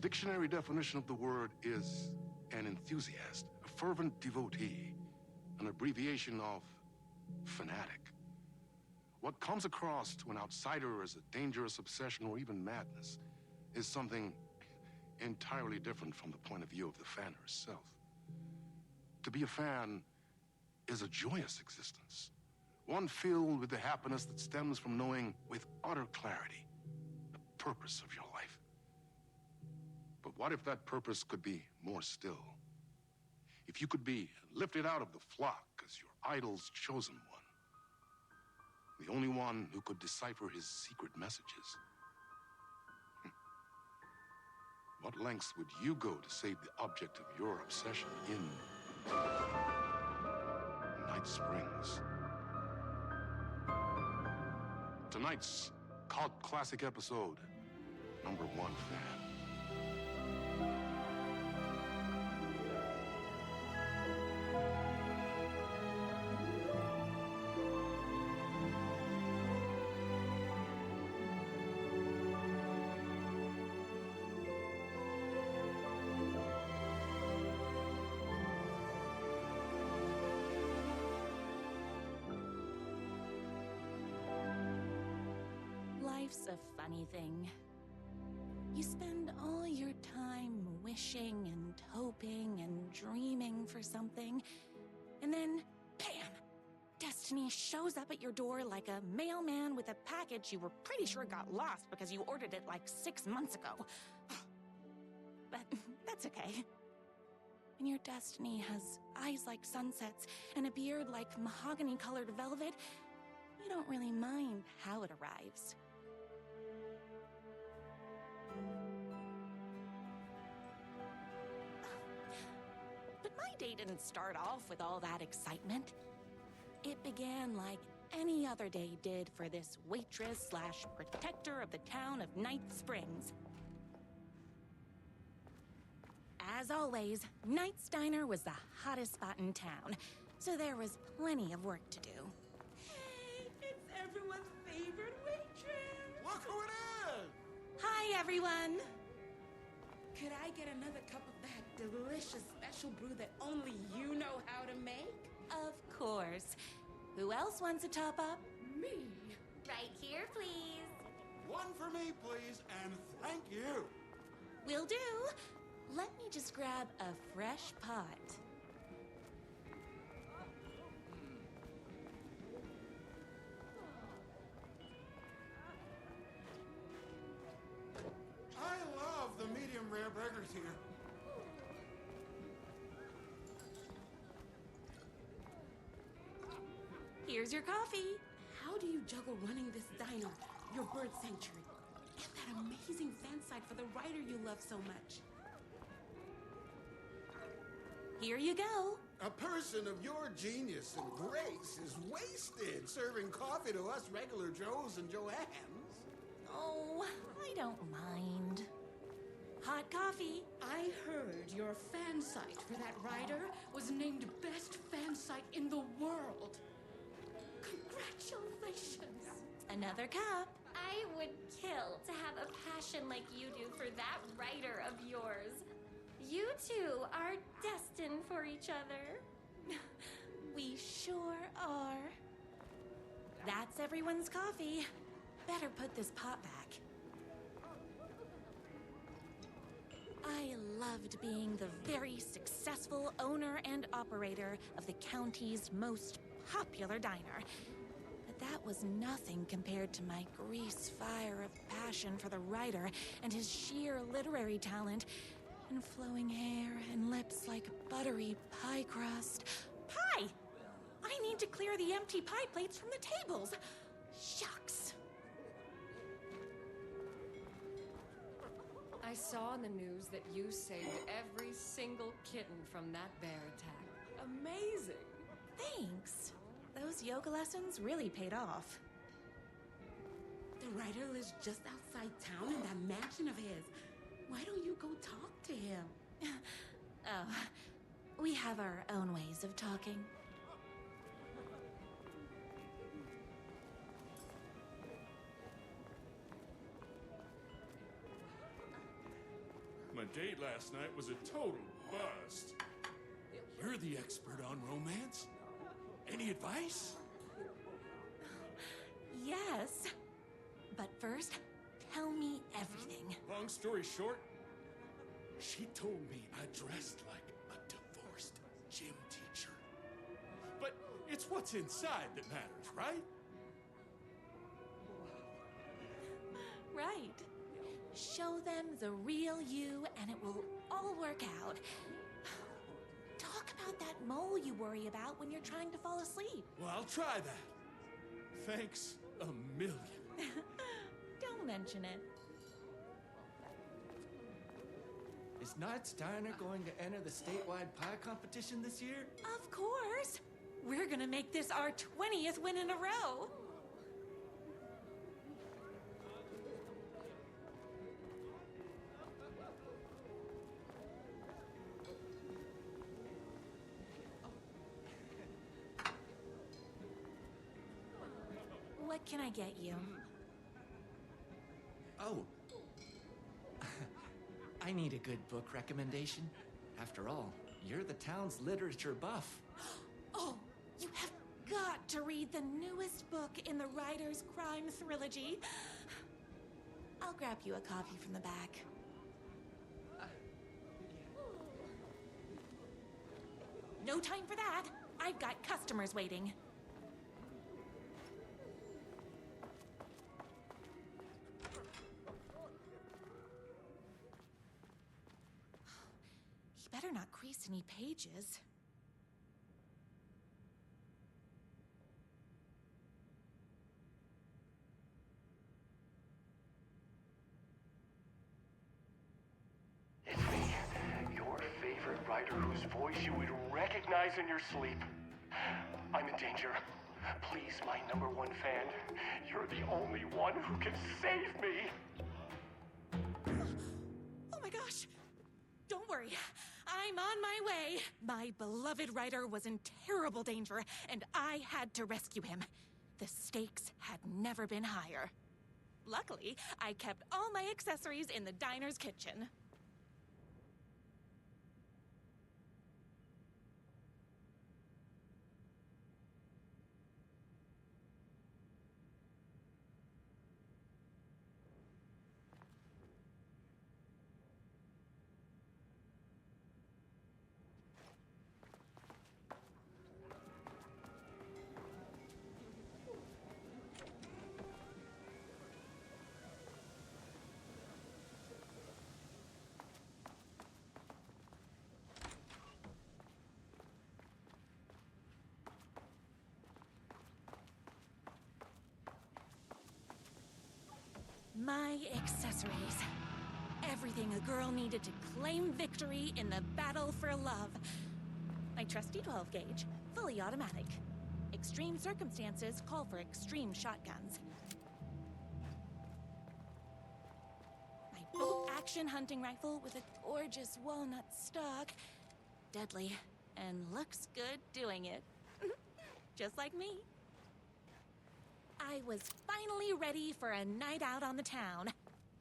dictionary definition of the word is an enthusiast, a fervent devotee, an abbreviation of fanatic. What comes across to an outsider as a dangerous obsession or even madness is something entirely different from the point of view of the fan herself. To be a fan is a joyous existence, one filled with the happiness that stems from knowing with utter clarity the purpose of your life. But what if that purpose could be more still? If you could be lifted out of the flock as your idol's chosen one, the only one who could decipher his secret messages. What lengths would you go to save the object of your obsession in Night Springs? Tonight's cult classic episode, #1 fan. Life's a funny thing. You spend all your time wishing and hoping and dreaming for something, and then, bam! Destiny shows up at your door like a mailman with a package you were pretty sure got lost because you ordered it like 6 months ago. But that's okay. When your destiny has eyes like sunsets and a beard like mahogany-colored velvet, you don't really mind how it arrives. But my day didn't start off with all that excitement. It began like any other day did for this waitress/protector of the town of Night Springs. As always, Knight's Diner was the hottest spot in town, so there was plenty of work to do. Hey, it's everyone's favorite waitress! Look who it is! Hi, everyone! Could I get another cup of that delicious special brew that only you know how to make? Of course. Who else wants a top-up? Me. Right here, please. One for me, please, and thank you. Will do. Let me just grab a fresh pot. I love the medium rare burgers here. Here's your coffee. How do you juggle running this diner, your bird sanctuary, and that amazing fan site for the writer you love so much? Here you go. A person of your genius and grace is wasted serving coffee to us regular Joes and Joannes. Oh, I don't mind. Hot coffee. I heard your fan site for that writer was named best fan site in the world. Congratulations. Another cup. I would kill to have a passion like you do for that writer of yours. You two are destined for each other. We sure are. That's everyone's coffee. Better put this pot back. I loved being the very successful owner and operator of the county's most popular diner. But that was nothing compared to my grease fire of passion for the writer and his sheer literary talent and flowing hair and lips like buttery pie crust. Pie! I need to clear the empty pie plates from the tables. Shucks. I saw in the news that you saved every single kitten from that bear attack. Amazing! Thanks. Those yoga lessons really paid off. The writer lives just outside town in that mansion of his. Why don't you go talk to him? Oh, we have our own ways of talking. My date last night was a total bust. You're the expert on romance. Any advice? Yes. But first, tell me everything. Long story short, she told me I dressed like a divorced gym teacher. But it's what's inside that matters, right? Right. Show them the real you and it will all work out. Talk about that mole you worry about when you're trying to fall asleep. Well, I'll try that. Thanks a million. Don't mention it. Is Knight's Diner going to enter the statewide pie competition this year? Of course. We're gonna make this our 20th win in a row. What can I get you? Oh. I need a good book recommendation. After all, you're the town's literature buff. Oh, you have got to read the newest book in the Writer's Crime Trilogy. I'll grab you a copy from the back. No time for that. I've got customers waiting. He better not crease any pages. It's me, your favorite writer whose voice you would recognize in your sleep. I'm in danger. Please, my #1 fan, you're the only one who can save me. Oh my gosh! Don't worry, I'm on my way. My beloved writer was in terrible danger, and I had to rescue him. The stakes had never been higher. Luckily, I kept all my accessories in the diner's kitchen. My accessories. Everything a girl needed to claim victory in the battle for love. My trusty 12 gauge, fully automatic. Extreme circumstances call for extreme shotguns. My bolt-action hunting rifle with a gorgeous walnut stock. Deadly, and looks good doing it. Just like me. I was finally ready for a night out on the town.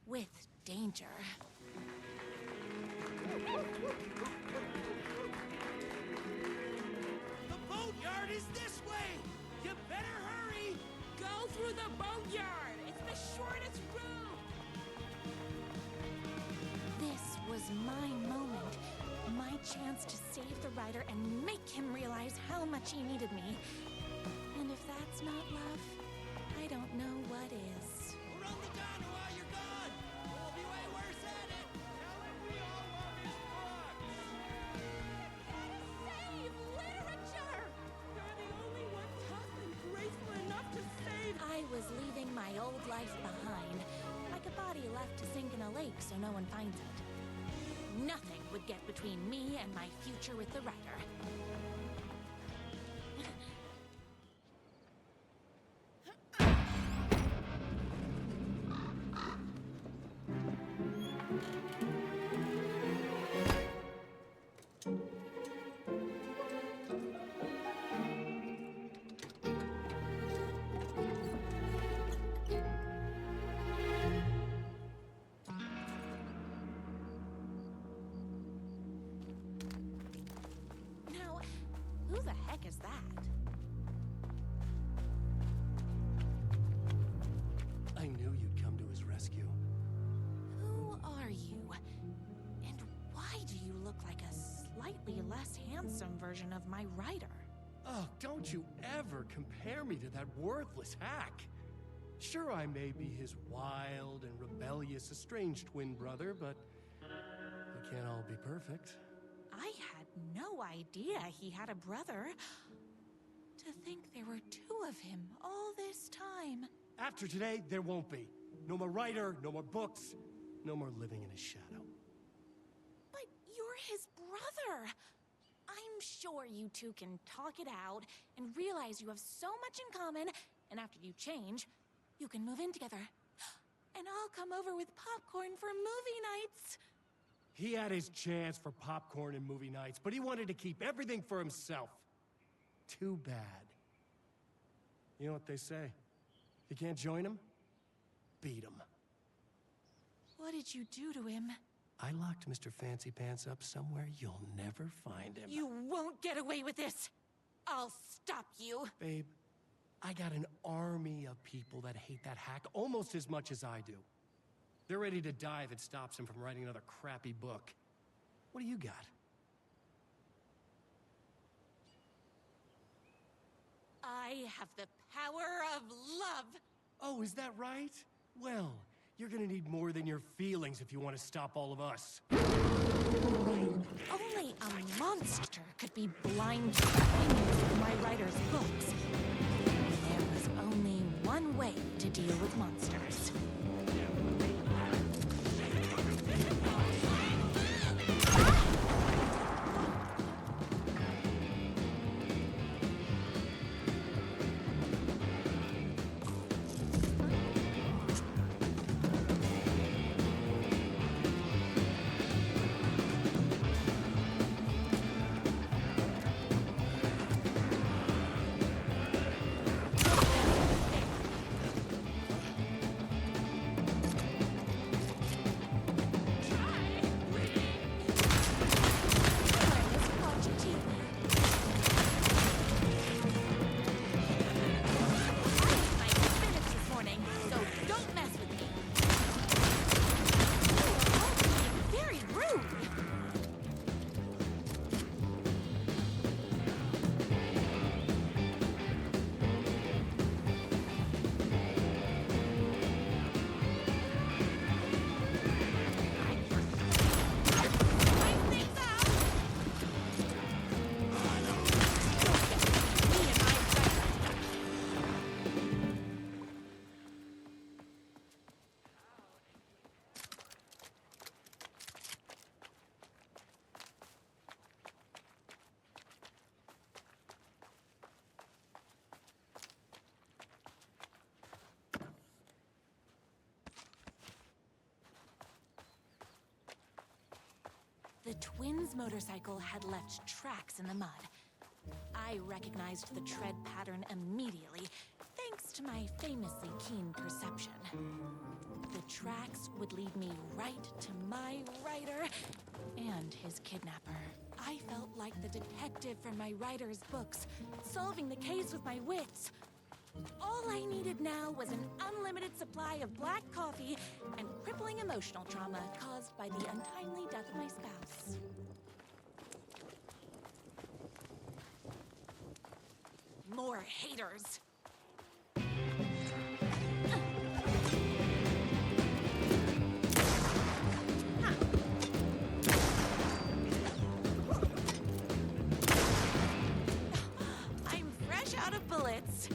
With danger. The boatyard is this way! You better hurry! Go through the boatyard! It's the shortest route! This was my moment. My chance to save the writer and make him realize how much he needed me. And if that's not love, I don't know what is. We'll run the diner while you're gone! We'll be way worse at it! Tell him we all want his books! Save literature! You're the only one tough and graceful enough to save... I was leaving my old life behind, like a body left to sink in a lake so no one finds it. Nothing would get between me and my future with the writer. the heck is that? I knew you'd come to his rescue. Who are you? And why do you look like a slightly less handsome version of my writer? Oh, don't you ever compare me to that worthless hack. Sure, I may be his wild and rebellious estranged twin brother, but we can't all be perfect. I had no idea he had a brother. To think there were two of him all this time. After today, there won't be. No more writer, no more books, no more living in his shadow. But you're his brother. I'm sure you two can talk it out and realize you have so much in common, and after you change, you can move in together. And I'll come over with popcorn for movie nights. He had his chance for popcorn and movie nights, but he wanted to keep everything for himself. Too bad. You know what they say? If you can't join him, beat him. What did you do to him? I locked Mr. Fancy Pants up somewhere you'll never find him. You won't get away with this. I'll stop you. Babe, I got an army of people that hate that hack almost as much as I do. They're ready to die if it stops him from writing another crappy book. What do you got? I have the power of love. Oh, is that right? Well, you're gonna need more than your feelings if you want to stop all of us. Only a monster could be blind to the opinions of my writer's books. There was only one way to deal with monsters. The twins' motorcycle had left tracks in the mud. I recognized the tread pattern immediately, thanks to my famously keen perception. The tracks would lead me right to my writer and his kidnapper. I felt like the detective from my writer's books, solving the case with my wits. All I needed now was an unlimited supply of black coffee and crippling emotional trauma caused by the untimely death of my spouse. More haters. I'm fresh out of bullets.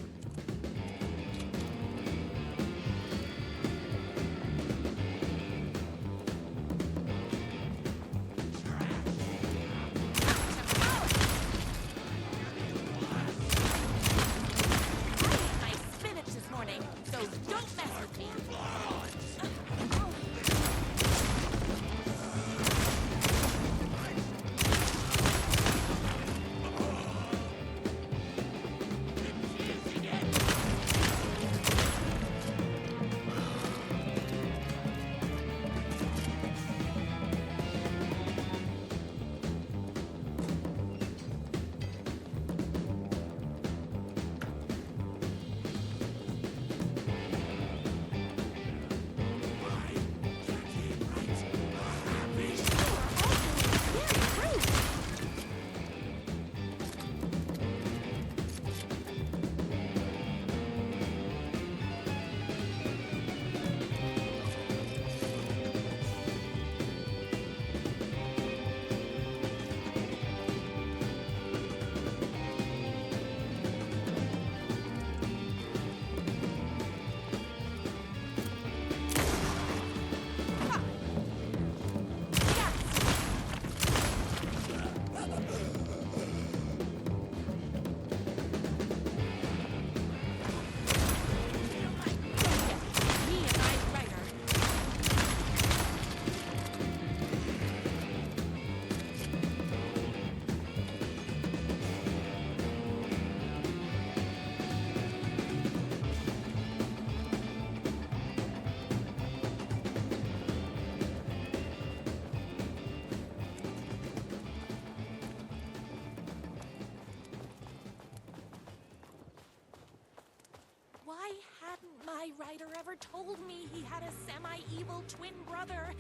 Why hadn't my writer ever told me he had a semi-evil twin brother?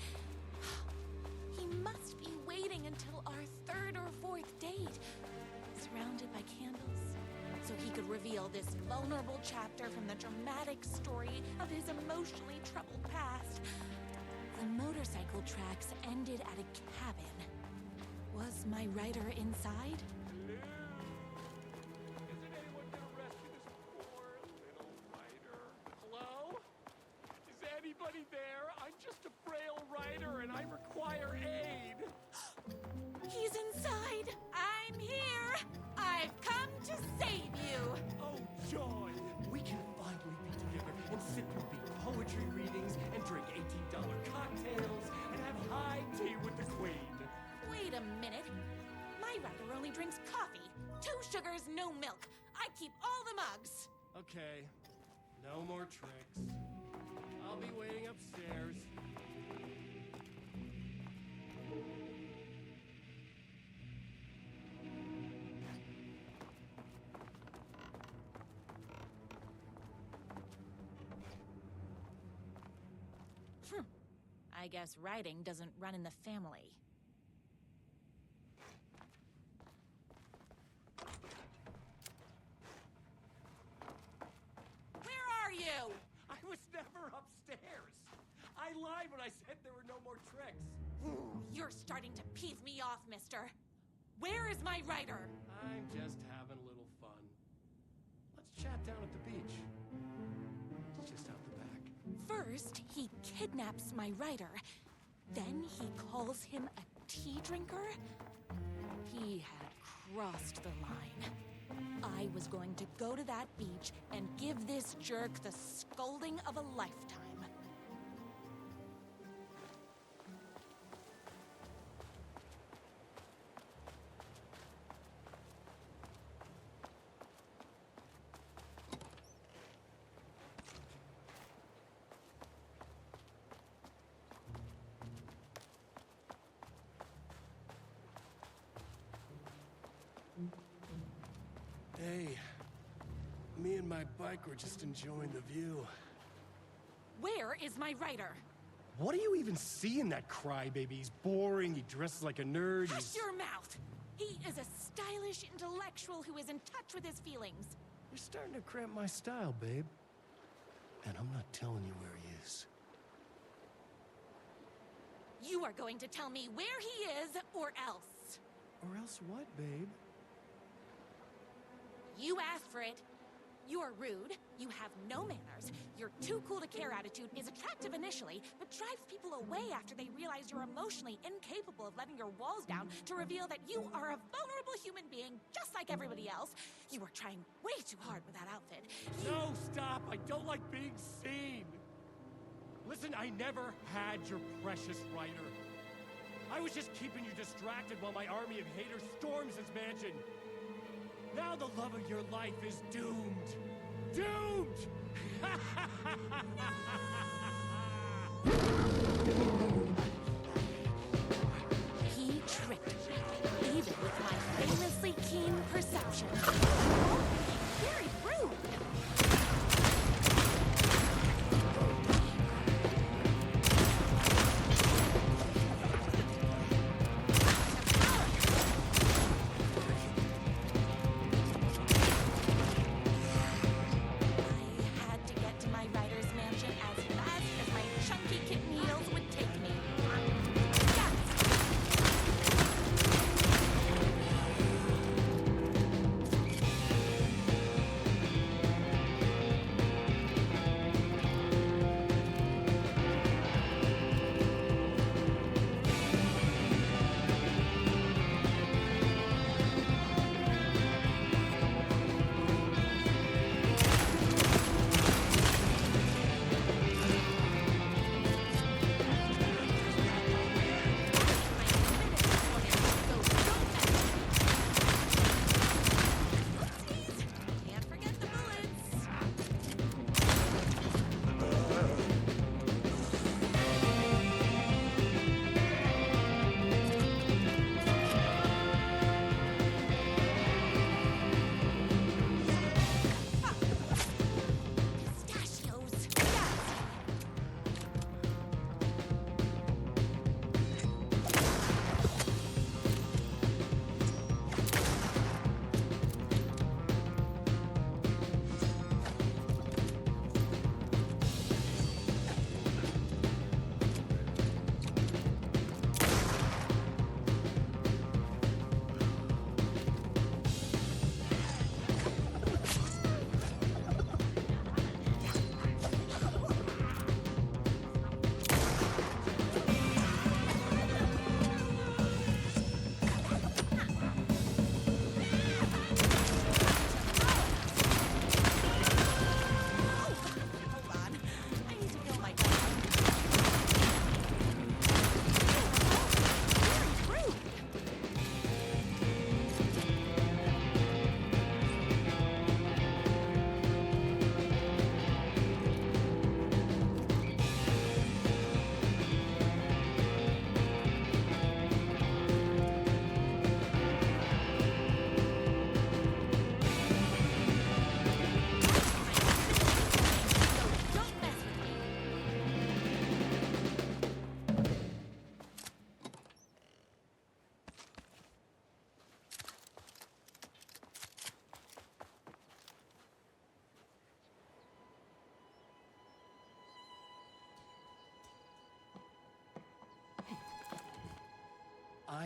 He must be waiting until our third or fourth date, surrounded by candles, so he could reveal this vulnerable chapter from the dramatic story of his emotionally troubled past. The motorcycle tracks ended at a cabin. Was my writer inside? Isn't anyone gonna rescue this poor little writer? Hello? Is anybody there? I'm just a frail writer and I require aid. He's inside! I'm here! I've come to save you! Oh, joy! We can finally be together and sit through big poetry readings and drink $18 cocktails and have high tea with the Queen. Wait a minute. My writer only drinks coffee. 2 sugars, no milk. I keep all the mugs. Okay, no more tricks. I'll be waiting upstairs. I guess writing doesn't run in the family. Where are you? I was never upstairs. I lied when I said there were no more tricks. You're starting to piss me off, mister. Where is my writer? I'm just having a little fun. Let's chat down at the beach. It's just out the back. First, he kidnaps my writer. Then he calls him a tea drinker. He had crossed the line. I was going to go to that beach and give this jerk the scolding of a lifetime. Hey, me and my bike were just enjoying the view. Where is my writer? What do you even see in that crybaby? He's boring, he dresses like a nerd, Hush your mouth! He is a stylish intellectual who is in touch with his feelings. You're starting to cramp my style, babe. And I'm not telling you where he is. You are going to tell me where he is, or else. Or else what, babe? You asked for it. You're rude, you have no manners, your too cool to care attitude is attractive initially, but drives people away after they realize you're emotionally incapable of letting your walls down to reveal that you are a vulnerable human being just like everybody else. You are trying way too hard with that outfit. No, stop! I don't like being seen! Listen, I never had your precious writer. I was just keeping you distracted while my army of haters storms this mansion. Now the love of your life is doomed! Doomed! He tricked me, even with my famously keen perception. Very rude!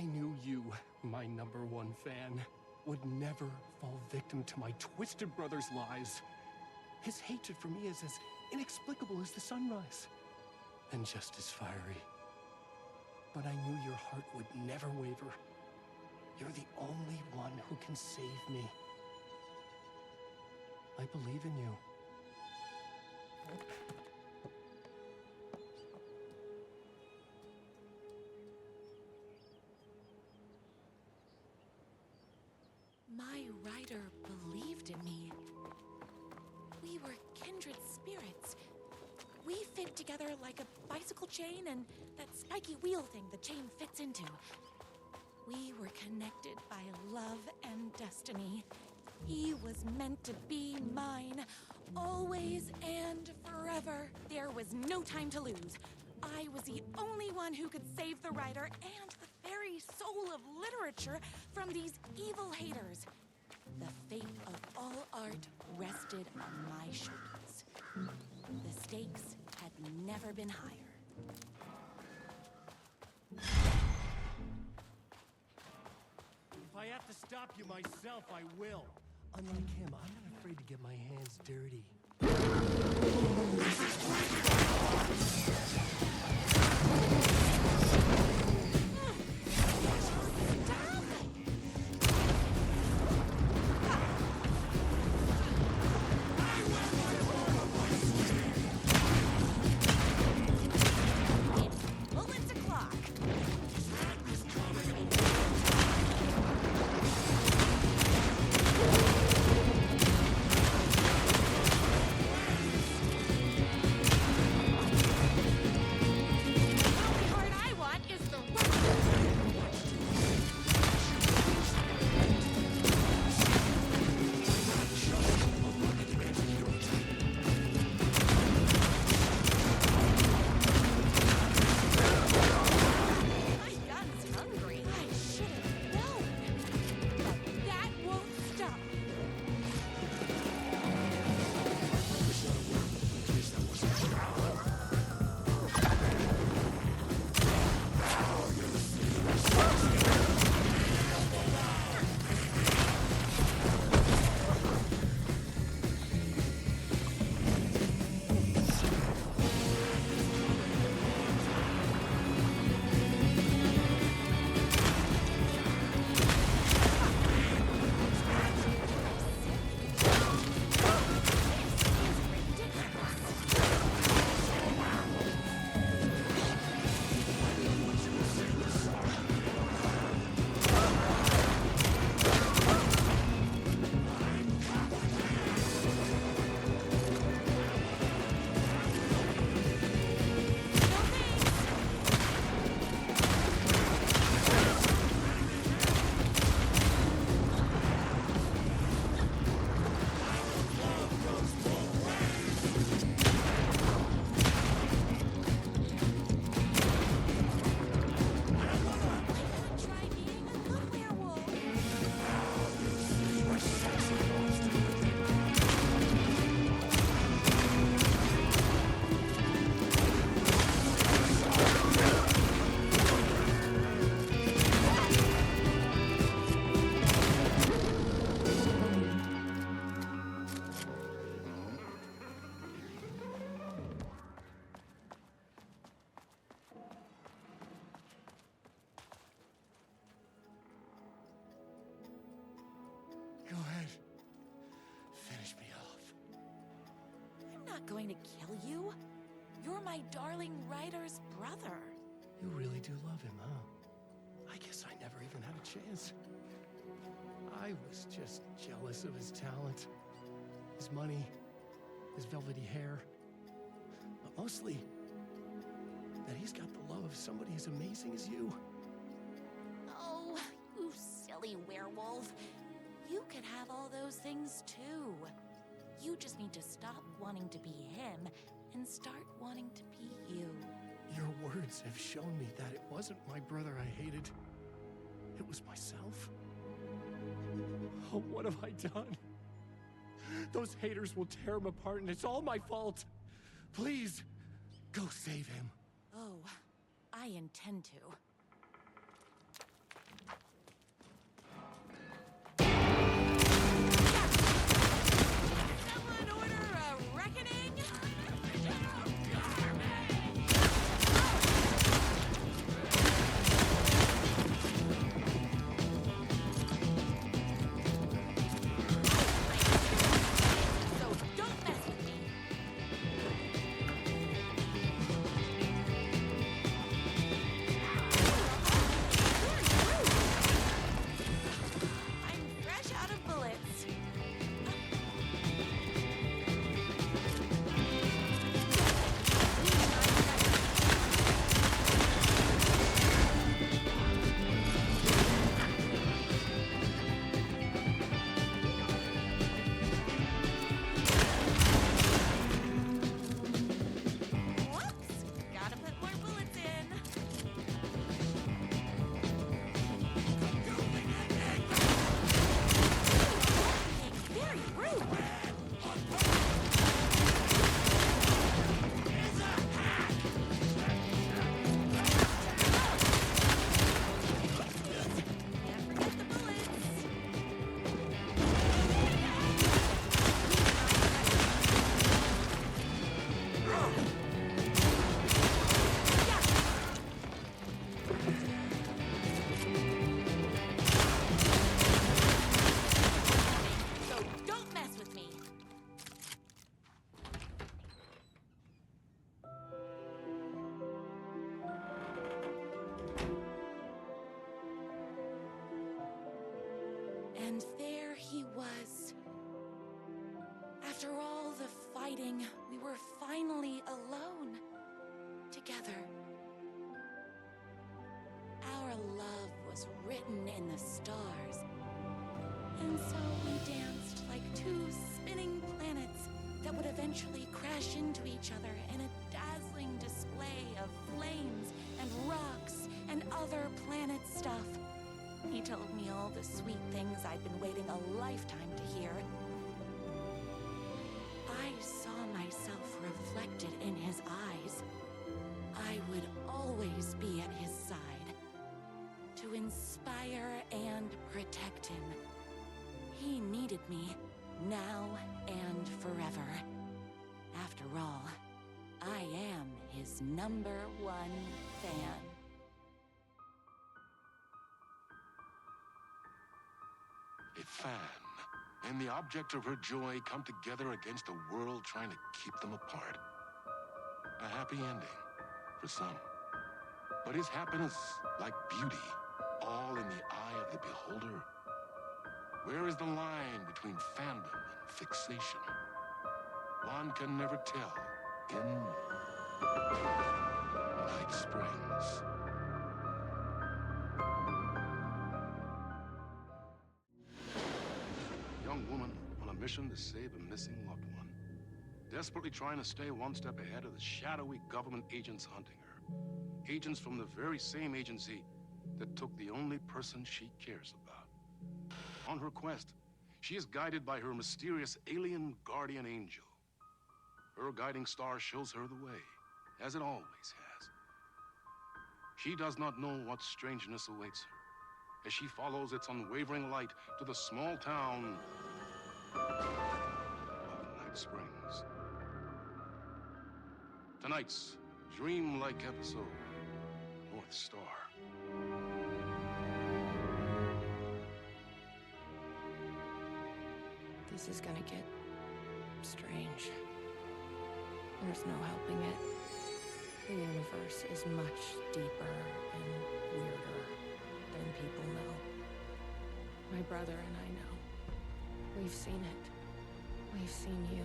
knew you, my #1 fan, would never fall victim to my twisted brother's lies. His hatred for me is as inexplicable as the sunrise, and just as fiery. But I knew your heart would never waver. You're the only one who can save me. I believe in you. My rider believed in me. We were kindred spirits. We fit together like a bicycle chain and that spiky wheel thing the chain fits into. We were connected by love and destiny. He was meant to be mine, always and forever. There was no time to lose. I was the only one who could save the writer and the very soul of literature from these evil haters. The fate of all art rested on my shoulders. The stakes had never been higher. If I have to stop you myself, I will. Unlike him, I'm not afraid to get my hands dirty. Bullets o'clock. Go ahead. Finish me off. I'm not going to kill you. You're my darling writer's brother. You really do love him, huh? I guess I never even had a chance. I was just jealous of his talent, his money, his velvety hair. But mostly, that he's got the love of somebody as amazing as you. Oh, you silly werewolf. You could have all those things too. You just need to stop wanting to be him and start wanting to be you. Your words have shown me that it wasn't my brother I hated. It was myself. Oh, what have I done? Those haters will tear him apart, and it's all my fault. Please, go save him. Oh, I intend to. After all the fighting, we were finally alone. Together. Our love was written in the stars. And so we danced like two spinning planets that would eventually crash into each other in a dazzling display of flames and rocks and other planet stuff. He told me all the sweet things I'd been waiting a lifetime to hear. I saw myself reflected in his eyes. I would always be at his side, to inspire and protect him. He needed me, now and forever. After all, I am his #1 fan. A fan and the object of her joy come together against a world trying to keep them apart. A happy ending for some. But is happiness, like beauty, all in the eye of the beholder? Where is the line between fandom and fixation? One can never tell in Night Springs. A young woman on a mission to save a missing loved one, desperately trying to stay one step ahead of the shadowy government agents hunting her. Agents from the very same agency that took the only person she cares about. On her quest, she is guided by her mysterious alien guardian angel. Her guiding star shows her the way, as it always has. She does not know what strangeness awaits her as she follows its unwavering light to the small town of Night Springs. Tonight's dreamlike episode, North Star. This is gonna get strange. There's no helping it. The universe is much deeper and weirder than people know. My brother and I know. We've seen it. We've seen you.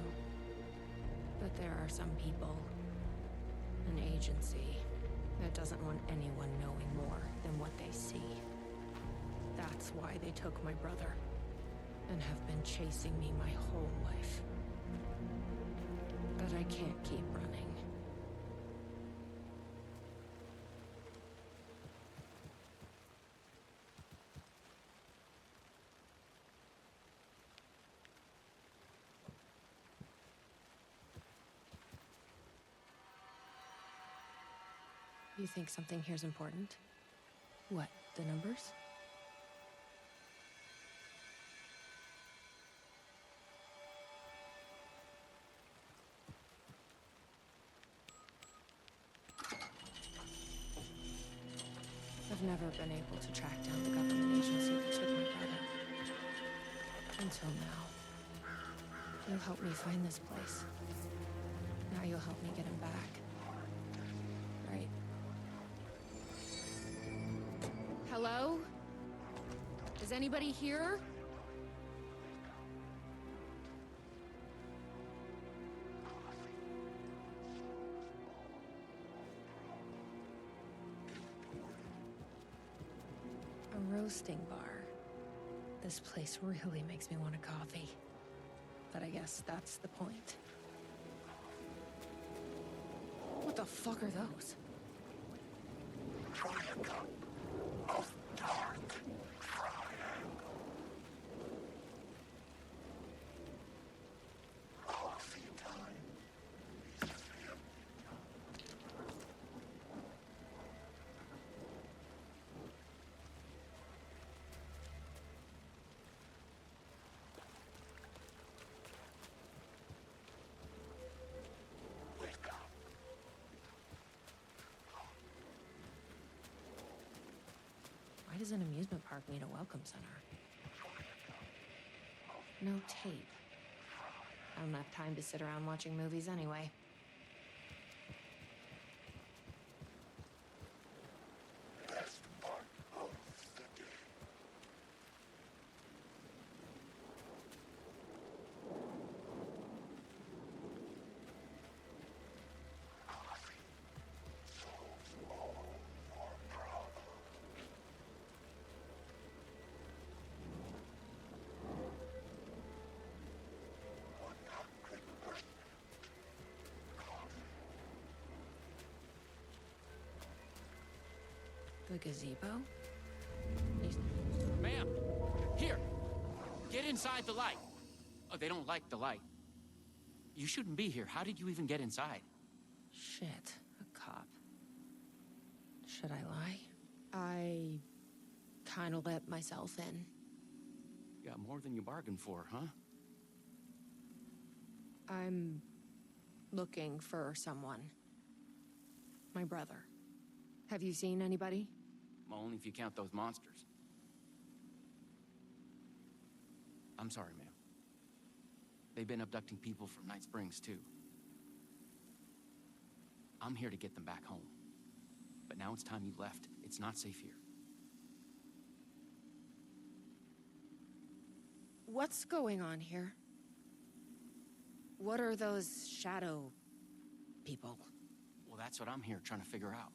But there are some people, an agency, that doesn't want anyone knowing more than what they see. That's why they took my brother and have been chasing me my whole life. But I can't keep running. You think something here's important? What, the numbers? I've never been able to track down the government agency that took my brother. Until now. You helped me find this place. Now you'll help me get him back. Right? Hello? Is anybody here? A roasting bar. This place really makes me want a coffee. But I guess that's the point. What the fuck are those? Triangle of dark triangle. Coffee time with him. Wake up. Why does an amusement park need a welcome center? No tape. I don't have time to sit around watching movies anyway. Best part of the day. The gazebo? Ma'am, here, get inside the light. Oh, they don't like the light. You shouldn't be here. How did you even get inside? Shit, a cop. Should I lie? I kind of let myself in. Got more than you bargained for, huh? I'm looking for someone. My brother. Have you seen anybody? Only if you count those monsters. I'm sorry, ma'am. They've been abducting people from Night Springs, too. I'm here to get them back home. But now it's time you left. It's not safe here. What's going on here? What are those shadow people? Well, that's what I'm here trying to figure out.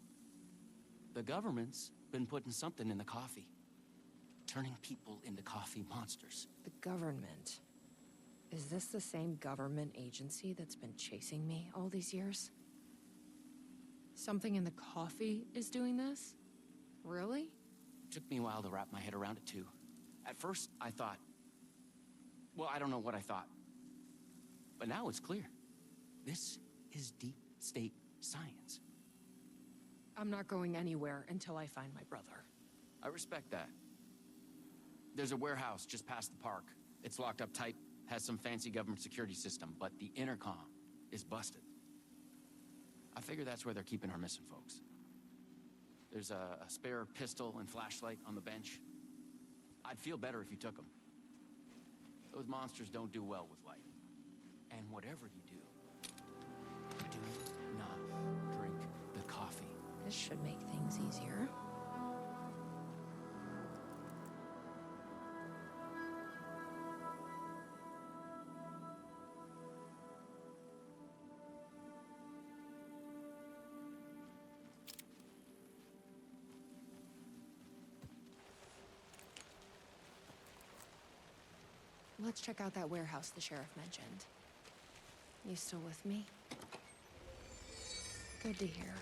The government's been putting something in the coffee. Turning people into coffee monsters. The government? Is this the same government agency that's been chasing me all these years? Something in the coffee is doing this? Really? Took me a while to wrap my head around it, too. At first, I thought... Well, I don't know what I thought. But now it's clear. This is deep state science. I'm not going anywhere until I find my brother. I respect that. There's a warehouse just past the park. It's locked up tight, has some fancy government security system, but the intercom is busted. I figure that's where they're keeping our missing folks. There's a spare pistol and flashlight on the bench. I'd feel better if you took them. Those monsters don't do well with light. And whatever you do not drink the coffee. This should make things easier. Let's check out that warehouse the sheriff mentioned. You still with me? Good to hear.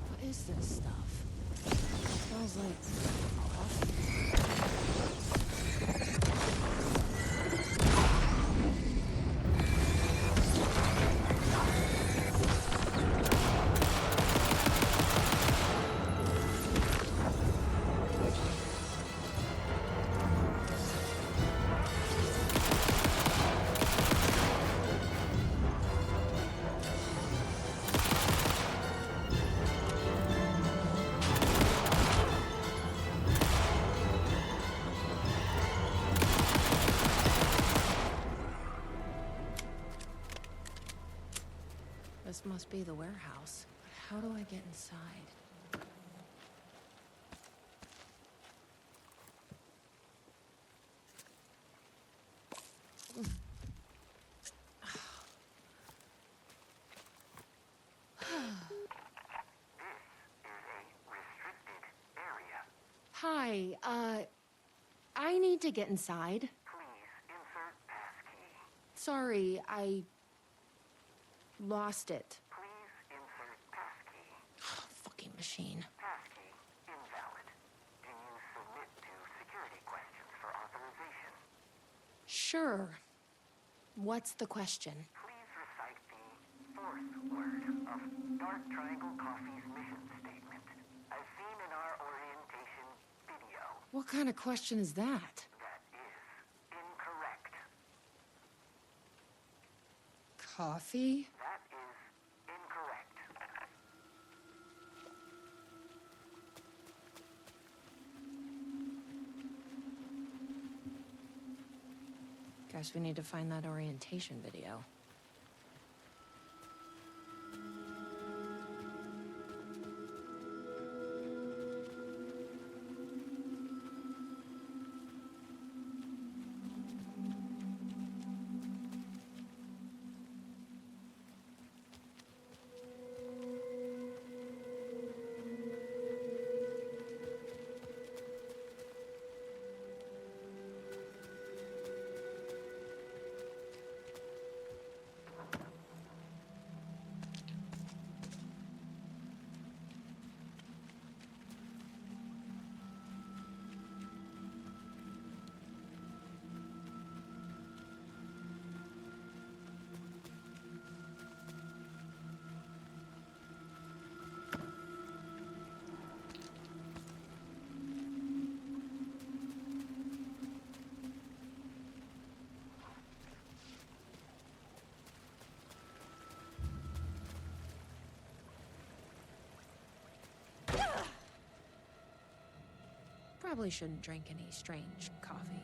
What is this stuff? It smells like coffee. This must be the warehouse. But how do I get inside? Hi, I need to get inside. Please insert passkey. Sorry, I lost it. Please insert passkey. Fucking machine. Passkey invalid. Can you submit to security questions for authorization? Sure. What's the question? Please recite the fourth word of Dark Triangle Coffee's mission statement, as seen in our orientation video. What kind of question is that? That is incorrect. Coffee? That is incorrect. Guess we need to find that orientation video. Probably shouldn't drink any strange coffee.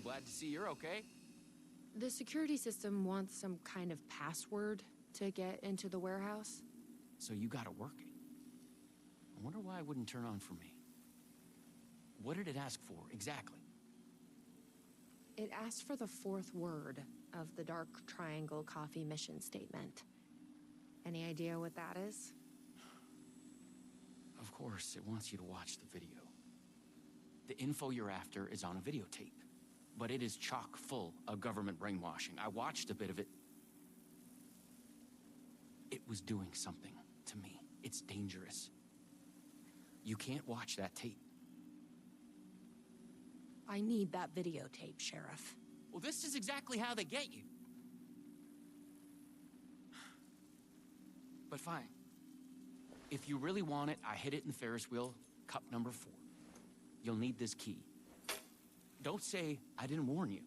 glad to see you're okay. The security system wants some kind of password to get into the warehouse. So you got it working. I wonder why it wouldn't turn on for me. What did it ask for, exactly? It asked for the fourth word of the Dark Triangle Coffee mission statement. Any idea what that is? Of course, it wants you to watch the video. The info you're after is on a videotape, but it is chock full of government brainwashing. I watched a bit of it. It was doing something to me. It's dangerous. You can't watch that tape. I need that videotape, Sheriff. Well, this is exactly how they get you. But fine. If you really want it, I hid it in the Ferris wheel, cup number 4. You'll need this key. Don't say I didn't warn you.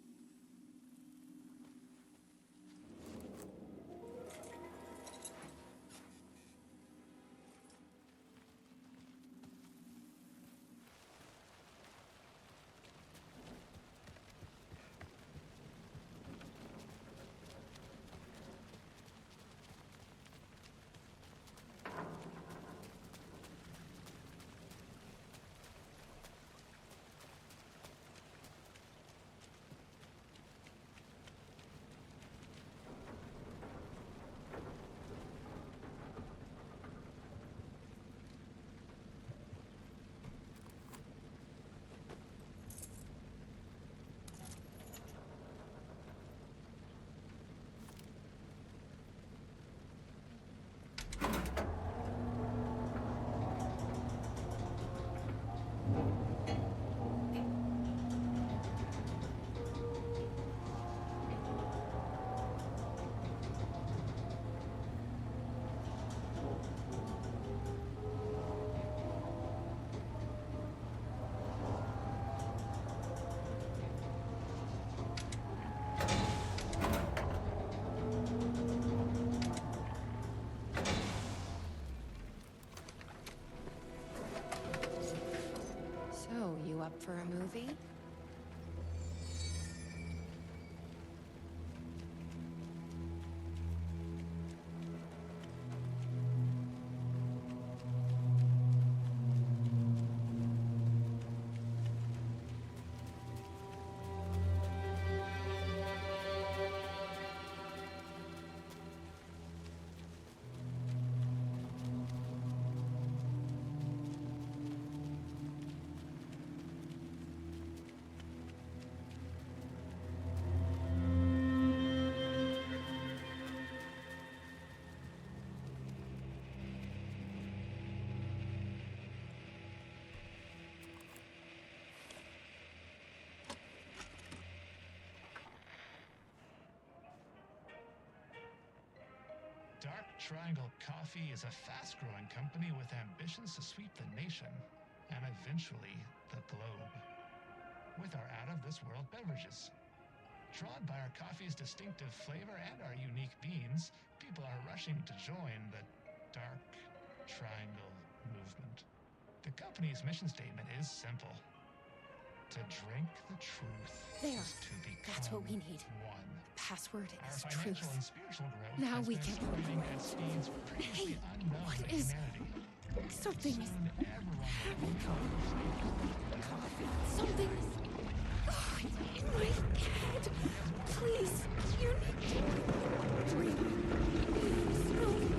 Up for a movie? Dark Triangle Coffee is a fast-growing company with ambitions to sweep the nation and eventually the globe with our out-of-this-world beverages. Drawn by our coffee's distinctive flavor and our unique beans, people are rushing to join the Dark Triangle movement. The company's mission statement is simple. To drink the truth There. is to become That's what we need. one. Password Our is financial truth. and spiritual growth Now has we been can accelerating at speeds previously Hey, unknown what to is- humanity. Something is... Soon everyone will Something is... Oh, in my head. Please, you need to... Breathe.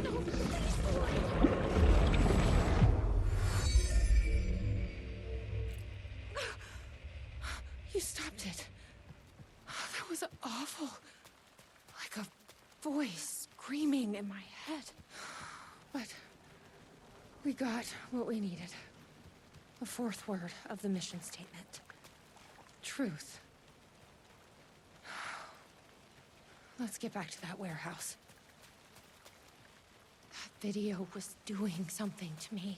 No, please, Lord. You stopped it. That was awful. Like a voice screaming in my head. But we got what we needed. The fourth word of the mission statement. Truth. Let's get back to that warehouse. That video was doing something to me.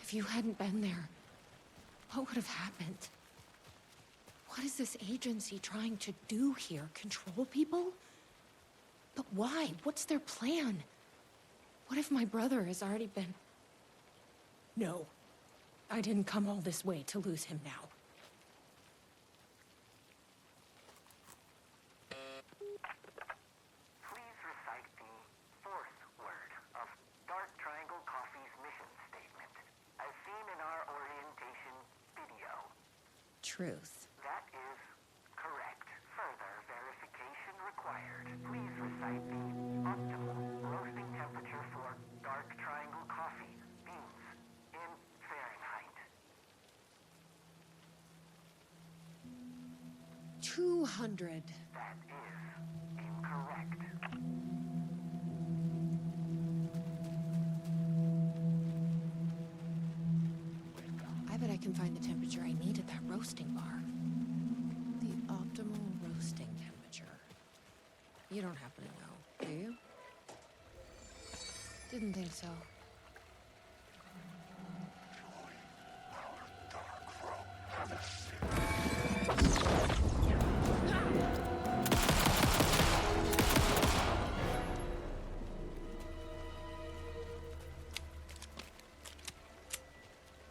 If you hadn't been there, what would have happened? What is this agency trying to do here? Control people? But why? What's their plan? What if my brother has already been... No. I didn't come all this way to lose him now. truth. That is correct. Further verification required. Please recite the optimal roasting temperature for dark triangle coffee beans in Fahrenheit. 200. That is incorrect. I bet I can find the temperature I need at that roasting bar. The optimal roasting temperature. You don't happen to know, do you? Didn't think so.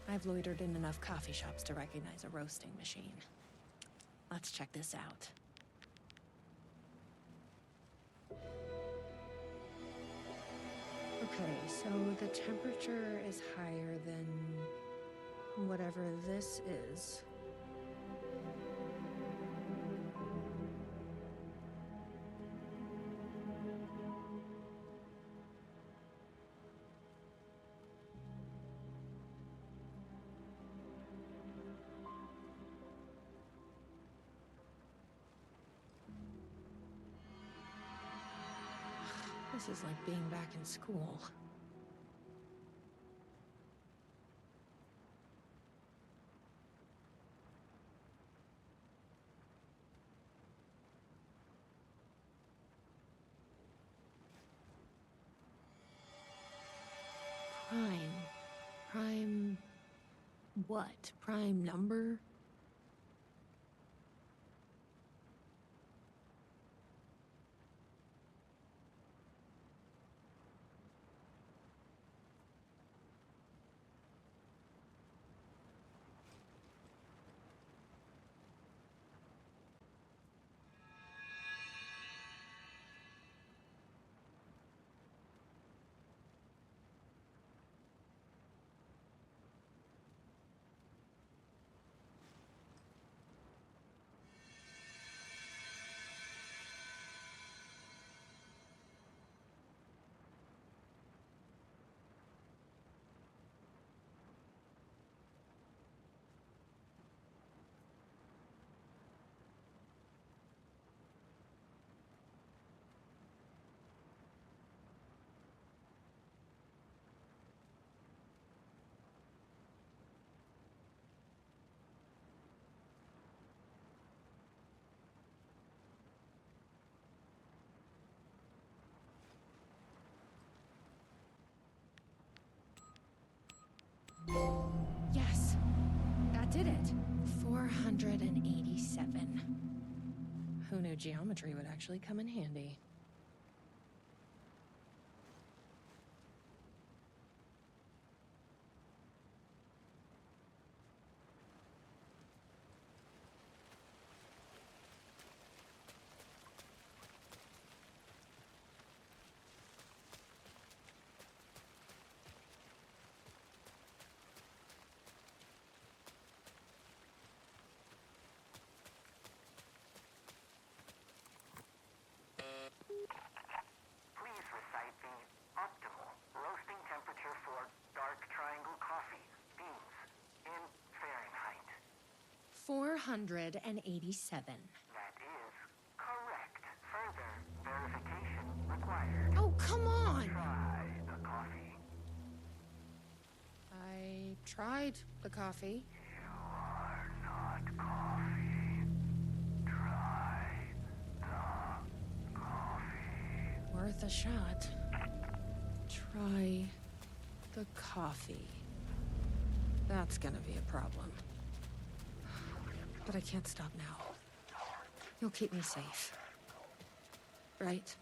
I've loitered in enough coffee shops to recognize a roasting machine. Let's check this out. Okay, so the temperature is higher than whatever this is. This is like being back in school. Prime what? Prime number? Yes, that did it. 487. Who knew geometry would actually come in handy? Please recite the optimal roasting temperature for dark triangle coffee beans in Fahrenheit. 487. That is correct. Further verification required. Oh, come on! Try the coffee. I tried the coffee. You are not coffee. Try the coffee. Worth a shot. Try the coffee. That's gonna be a problem. But I can't stop now. You'll keep me safe. Right?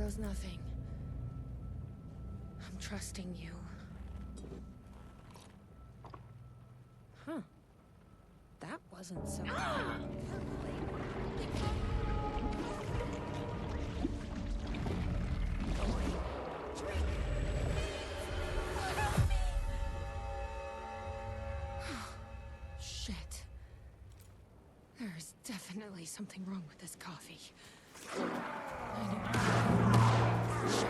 goes nothing. I'm trusting you. Huh. That wasn't so... Shit. There's definitely something wrong with this coffee. Shit.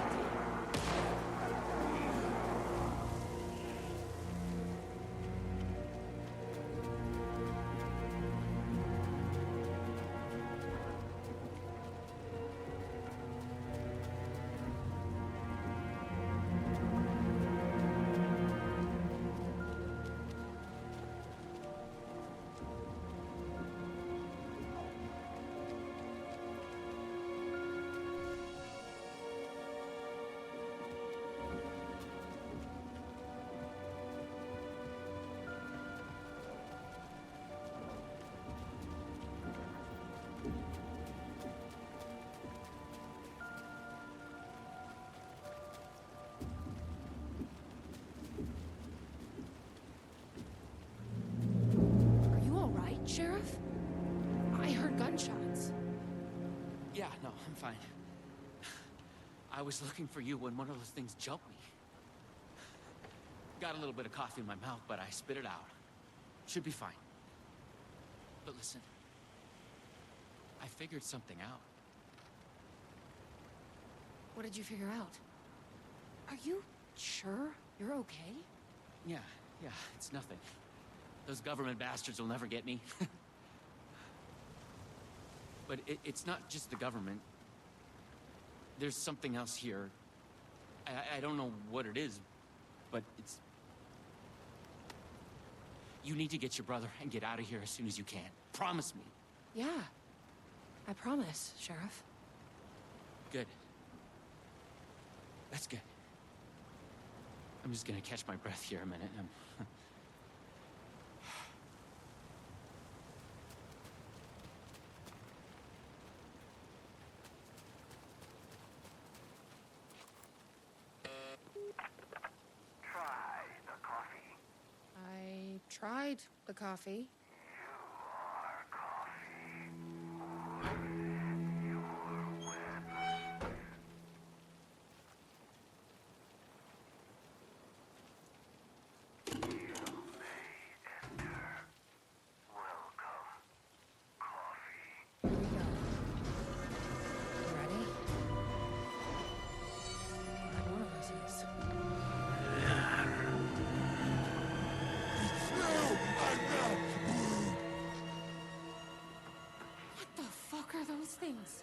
Sheriff? I heard gunshots. Yeah, no, I'm fine. I was looking for you when one of those things jumped me. Got a little bit of coffee in my mouth, but I spit it out. Should be fine. But listen, I figured something out. What did you figure out? Are you sure you're okay? Yeah, it's nothing. Those government bastards will never get me. But it's not just the government. There's something else here. I don't know what it is, but it's... You need to get your brother and get out of here as soon as you can. Promise me. Yeah. I promise, Sheriff. Good. That's good. I'm just gonna catch my breath here a minute. Tried the coffee. Those things.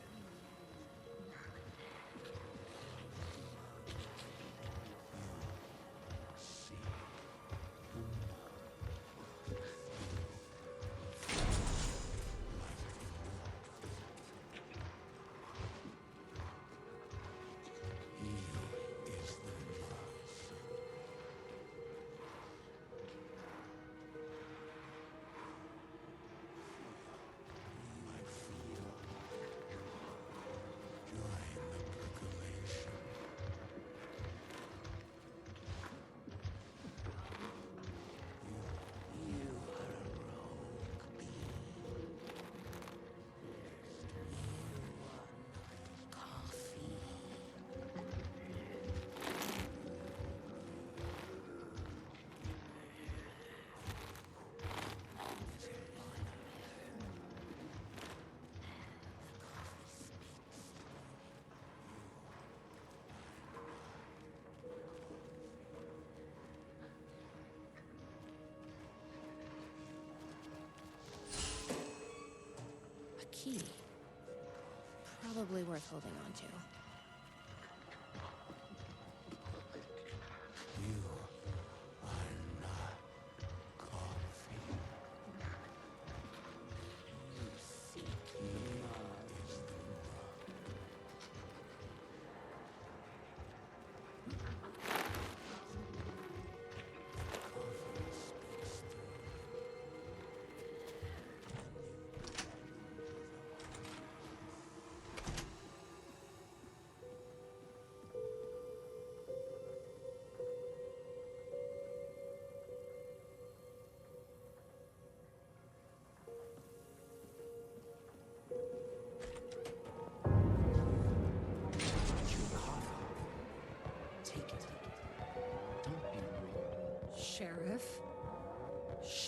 Key. Probably worth holding on to. You are not coffee. You seek love is the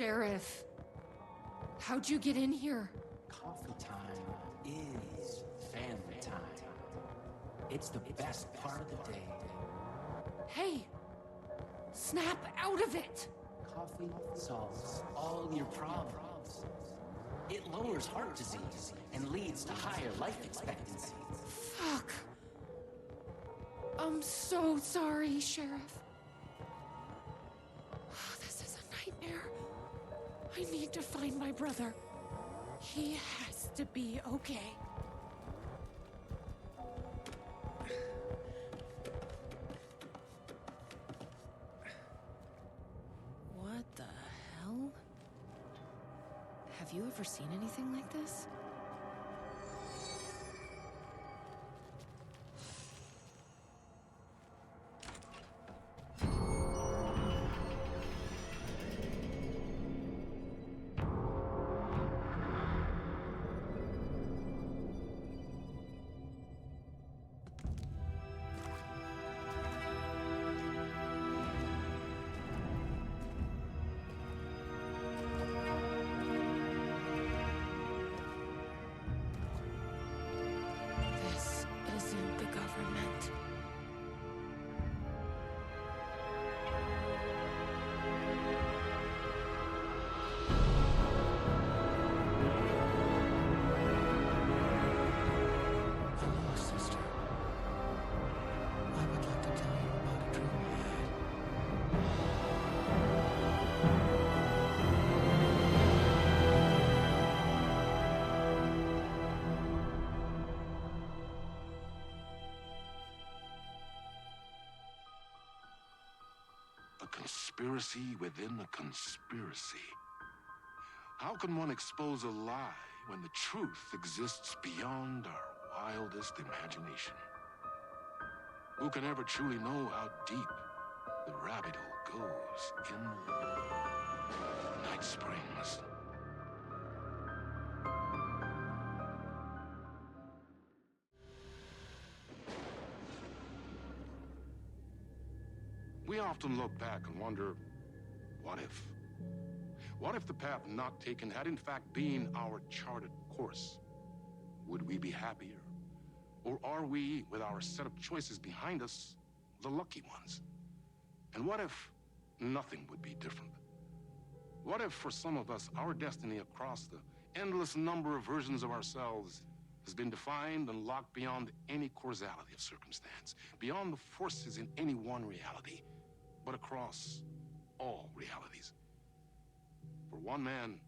Sheriff. How'd you get in here? Coffee time is family time. It's the best part of the day. Hey! Snap out of it! Coffee solves all your problems. It lowers heart disease and leads to higher life expectancy. Fuck. I'm so sorry, Sheriff. This is a nightmare. I need to find my brother. He has to be okay. What the hell? Have you ever seen anything like this? This isn't the government. Hello, sister. I would like to tell you about a dream I had. A conspiracy within a conspiracy. How can one expose a lie when the truth exists beyond our wildest imagination? Who can ever truly know how deep the rabbit hole goes in Night Springs? We often look back and wonder, what if? What if the path not taken had in fact been our charted course? Would we be happier? Or are we, with our set of choices behind us, the lucky ones? And what if nothing would be different? What if for some of us, our destiny across the endless number of versions of ourselves has been defined and locked beyond any causality of circumstance, beyond the forces in any one reality, but across all realities? For one man,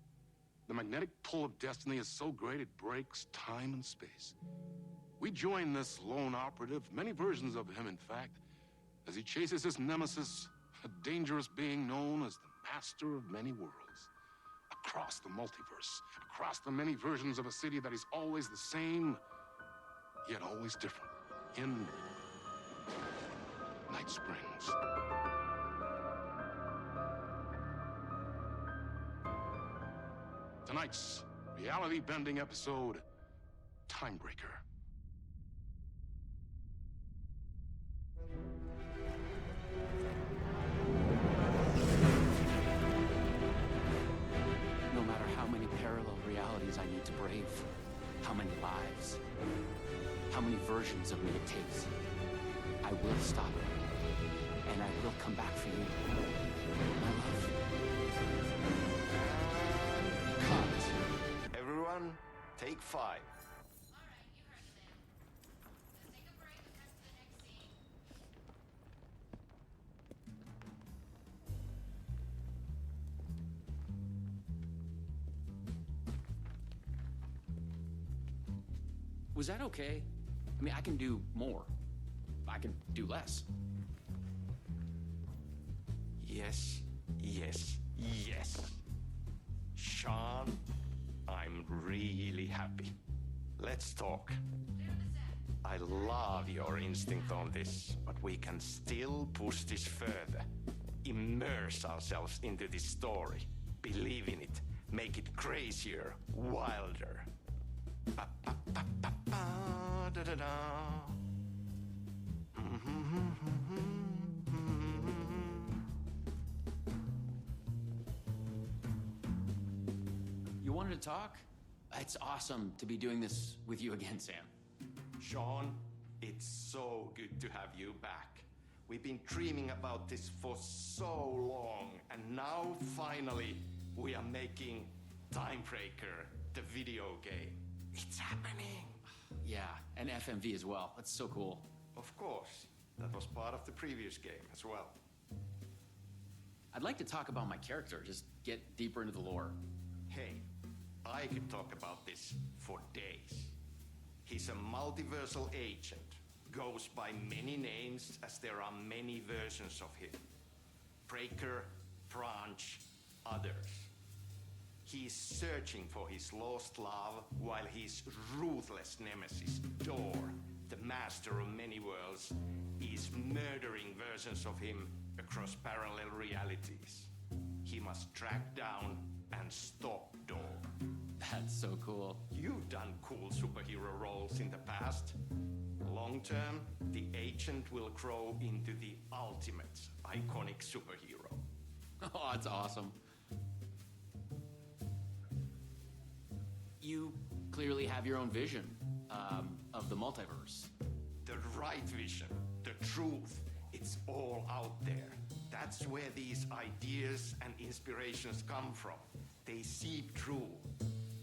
the magnetic pull of destiny is so great it breaks time and space. We join this lone operative, many versions of him in fact, as he chases his nemesis, a dangerous being known as the master of many worlds. Across the multiverse, across the many versions of a city that is always the same, yet always different. In Night Springs. Tonight's reality-bending episode, Timebreaker. No matter how many parallel realities I need to brave, how many lives, how many versions of me it takes, I will stop it, and I will come back for you, my love. Cut. Everyone, take 5. Was that okay? I mean, I can do more. I can do less. Yes, yes, yes. Sean, I'm really happy. Let's talk. I love your instinct on this, but we can still push this further. Immerse ourselves into this story. Believe in it. Make it crazier, wilder. Da-da-da. You wanted to talk? It's awesome to be doing this with you again, Sam. Sean, it's so good to have you back. We've been dreaming about this for so long, and now finally we are making Timebreaker, the video game. It's happening. Yeah, and FMV as well. That's so cool. Of course. That was part of the previous game as well. I'd like to talk about my character, just get deeper into the lore. Hey, I could talk about this for days. He's a multiversal agent. Goes by many names as there are many versions of him. Breaker, Branch, others. He's searching for his lost love while his ruthless nemesis, Door, the master of many worlds, is murdering versions of him across parallel realities. He must track down and stop Door. That's so cool. You've done cool superhero roles in the past. Long term, the agent will grow into the ultimate iconic superhero. Oh, that's awesome. You clearly have your own vision of the multiverse. The right vision, the truth, it's all out there. That's where these ideas and inspirations come from. They seep through.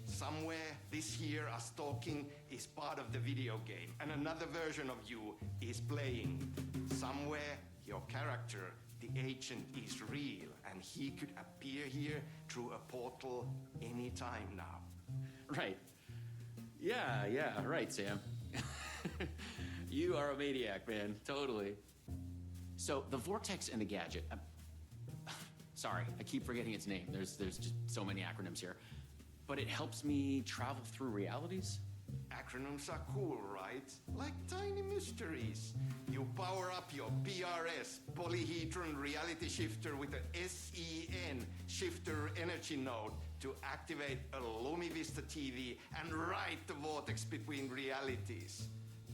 Somewhere this here, us talking, is part of the video game, and another version of you is playing it. Somewhere, your character, the agent, is real, and he could appear here through a portal anytime now. Right. Yeah, right, Sam. You are a maniac, man. Totally. So, the Vortex and the Gadget. Sorry, I keep forgetting its name. There's just so many acronyms here. But it helps me travel through realities? Acronyms are cool, right? Like tiny mysteries. You power up your PRS, Polyhedron Reality Shifter, with a SEN Shifter Energy Node to activate a LumiVista TV and write the vortex between realities.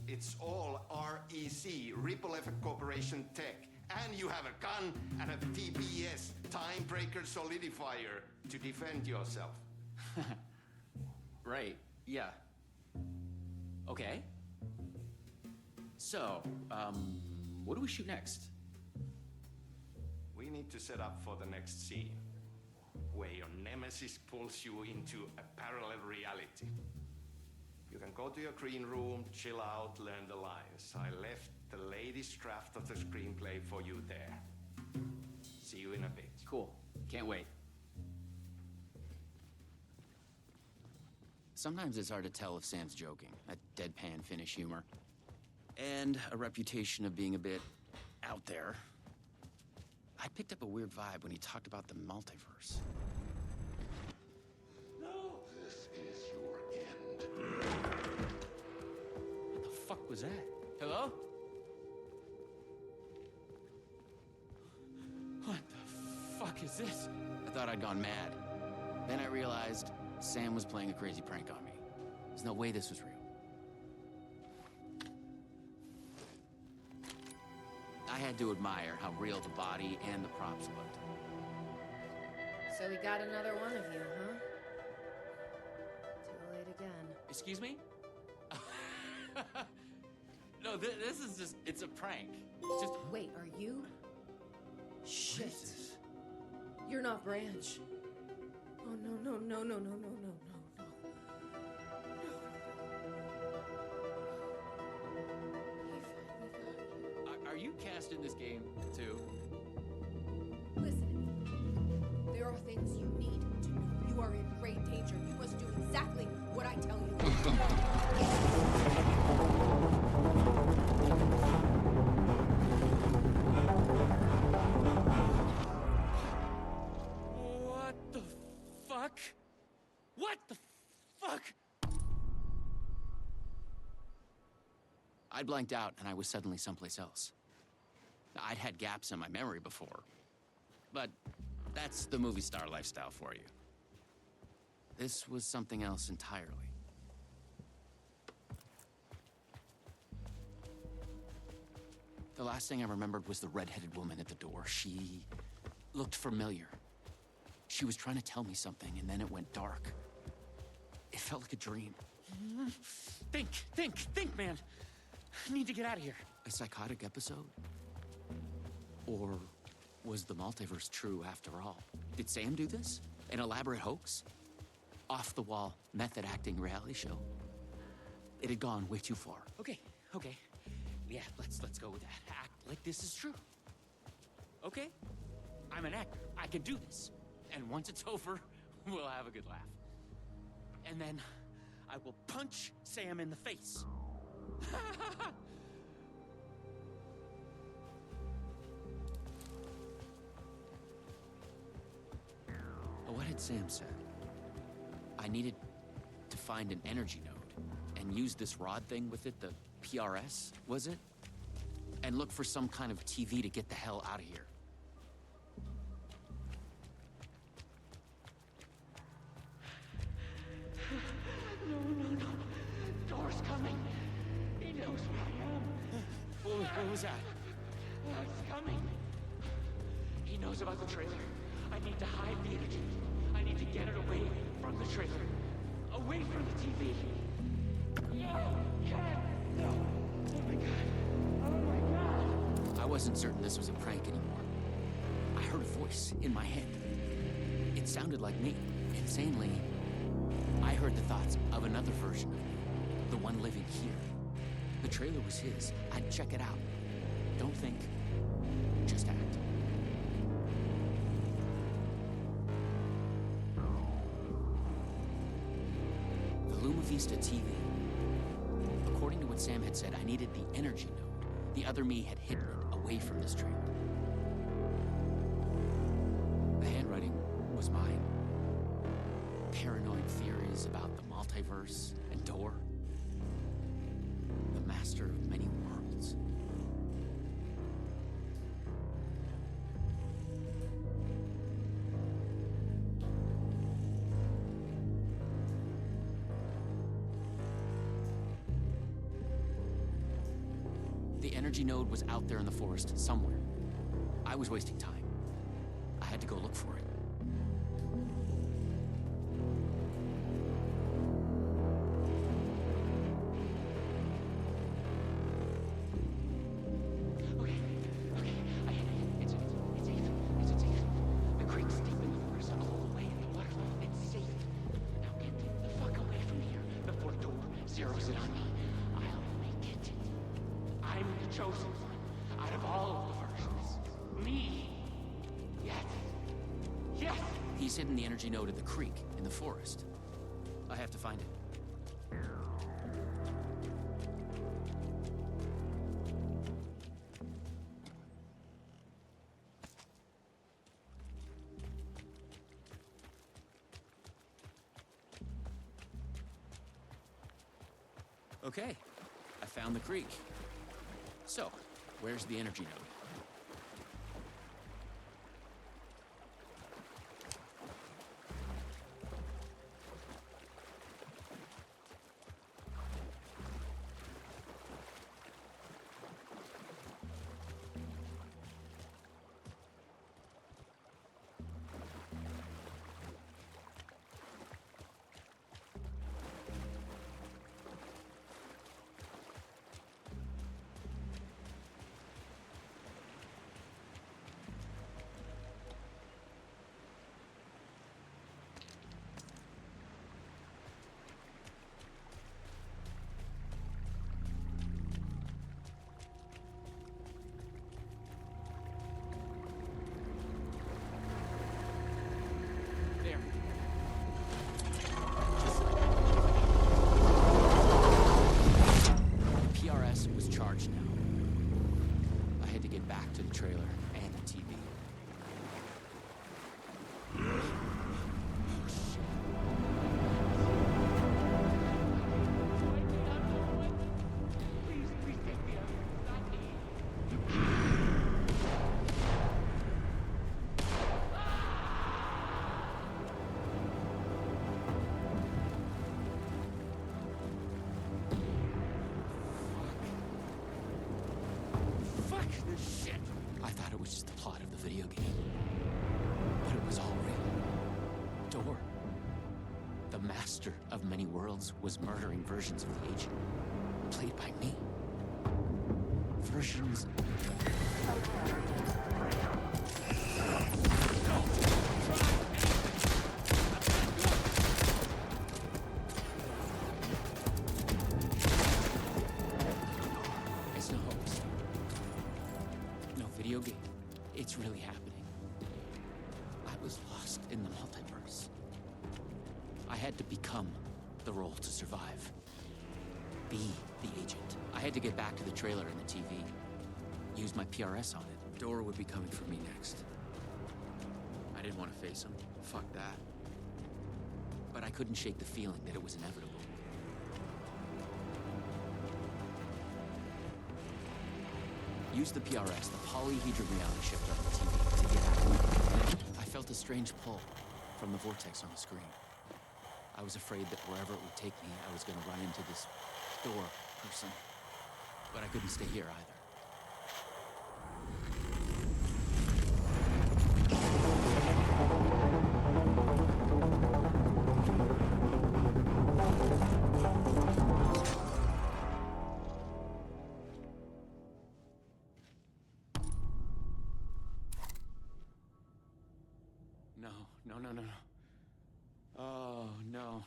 It's all REC, Ripple Effect Corporation tech. And you have a gun and a TPS, Timebreaker Solidifier, to defend yourself. Right, yeah. Okay. So, what do we shoot next? We need to set up for the next scene, where your nemesis pulls you into a parallel reality. You can go to your green room, chill out, learn the lines. I left the latest draft of the screenplay for you there. See you in a bit. Cool. Can't wait. Sometimes it's hard to tell if Sam's joking. That deadpan Finnish humor. And a reputation of being a bit out there. I picked up a weird vibe when he talked about the multiverse. No, this is your end. What the fuck was that? Hello? What the fuck is this? I thought I'd gone mad. Then I realized Sam was playing a crazy prank on me. There's no way this was real. I had to admire how real the body and the props looked. So we got another one of you, huh? Too late again. Excuse me? No, this is just, it's a prank. It's just... Wait, are you? Shit. You're not Branch. Oh, no. Are you cast in this game, too? Listen, there are things you need to know. You are in great danger. You must do exactly what I tell you. What the fuck? What the fuck? I blanked out and I was suddenly someplace else. I'd had gaps in my memory before, but that's the movie star lifestyle for you. This was something else entirely. The last thing I remembered was the red-headed woman at the door. She looked familiar. She was trying to tell me something, and then it went dark. It felt like a dream. Think, man. I need to get out of here. A psychotic episode? Or was the multiverse true after all? Did Sam do this? An elaborate hoax? Off-the-wall, method-acting reality show? It had gone way too far. Okay. Yeah, let's go with that. Act like this is true. Okay? I'm an actor. I can do this. And once it's over, we'll have a good laugh. And then I will punch Sam in the face. What had Sam said? I needed to find an energy node and use this rod thing with it, the PRS, was it? And look for some kind of TV to get the hell out of here. No. Door's coming. He knows where I am. What was that? It's coming. He knows about the trailer. I need to hide the energy. I need to get it away from the trailer. Away from the TV. No! God! No! Oh my God! Oh my God! I wasn't certain this was a prank anymore. I heard a voice in my head. It sounded like me. Insanely, I heard the thoughts of another version of me. The one living here. The trailer was his. I'd check it out. Don't think. Just act. The Luma Vista TV. According to what Sam had said, I needed the energy node. The other me had hidden it away from this trailer. The handwriting was mine. Paranoid theories about the multiverse and Door. The master of many worlds. The energy node was out there in the forest somewhere. I was wasting time. I had to go look for it. Zeroes it on me. I'll make it. I'm the chosen one out of all of the versions. Me. Yes. He's hidden the energy node at the creek in the forest. I have to find it. Okay, I found the creek. So, where's the energy node? Shit! I thought it was just the plot of the video game. But it was all real. Door. The The master of many worlds was murdering versions of the agent, played by me. Versions... It's no hoax. No video game. It's really happening. I was lost in the multiverse. I had to become the role to survive. Be the agent. I had to get back to the trailer and the TV. Use my PRS on it. Dora would be coming for me next. I didn't want to face him. Fuck that. But I couldn't shake the feeling that it was inevitable. Use the PRS, the polyhedron reality shifter on the TV, to get out. I felt a strange pull from the vortex on the screen. I was afraid that wherever it would take me, I was going to run into this door person. But I couldn't stay here either. No. Oh, no.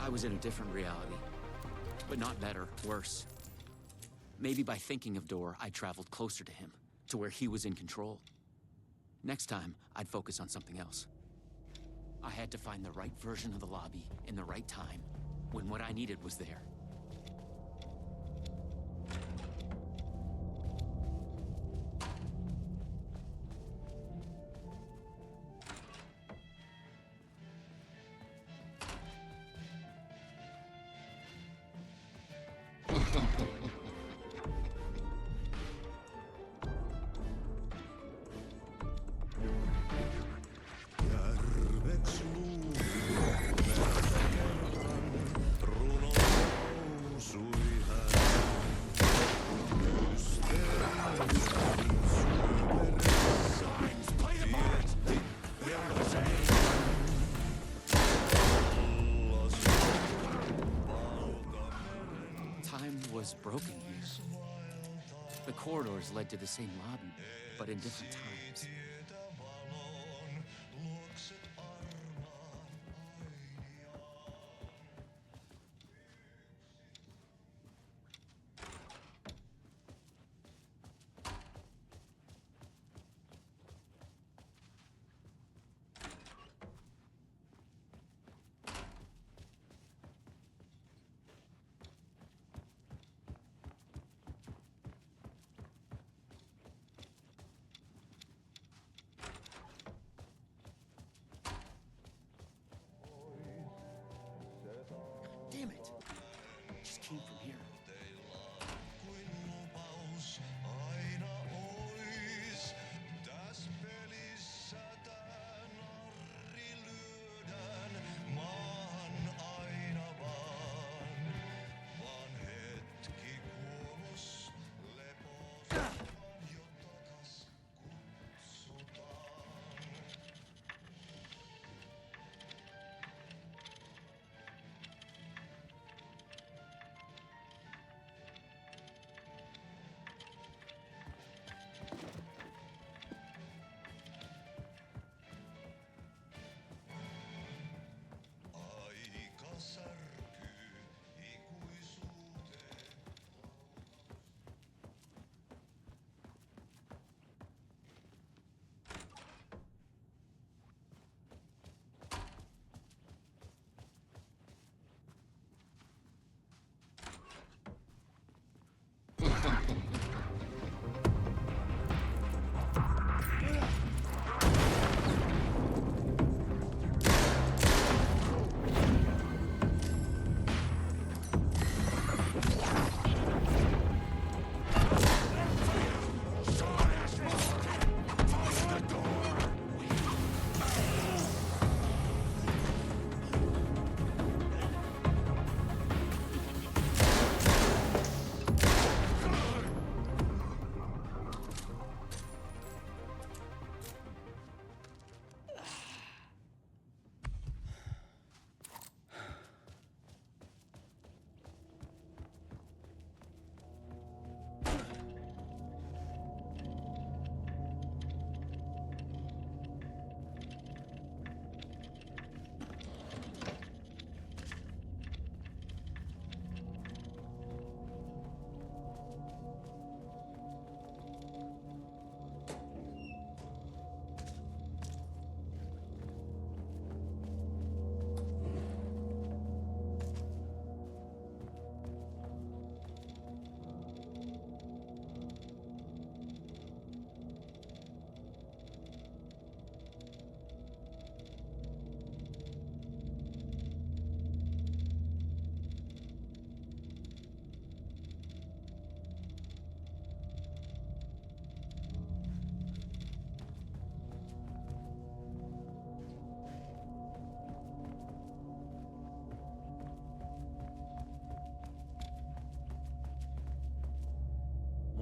I was in a different reality, but not better, worse. Maybe by thinking of Dor, I traveled closer to him, to where he was in control. Next time, I'd focus on something else. I had to find the right version of the lobby in the right time, when what I needed was there. Was broken here. The corridors led to the same lobby, but in different times.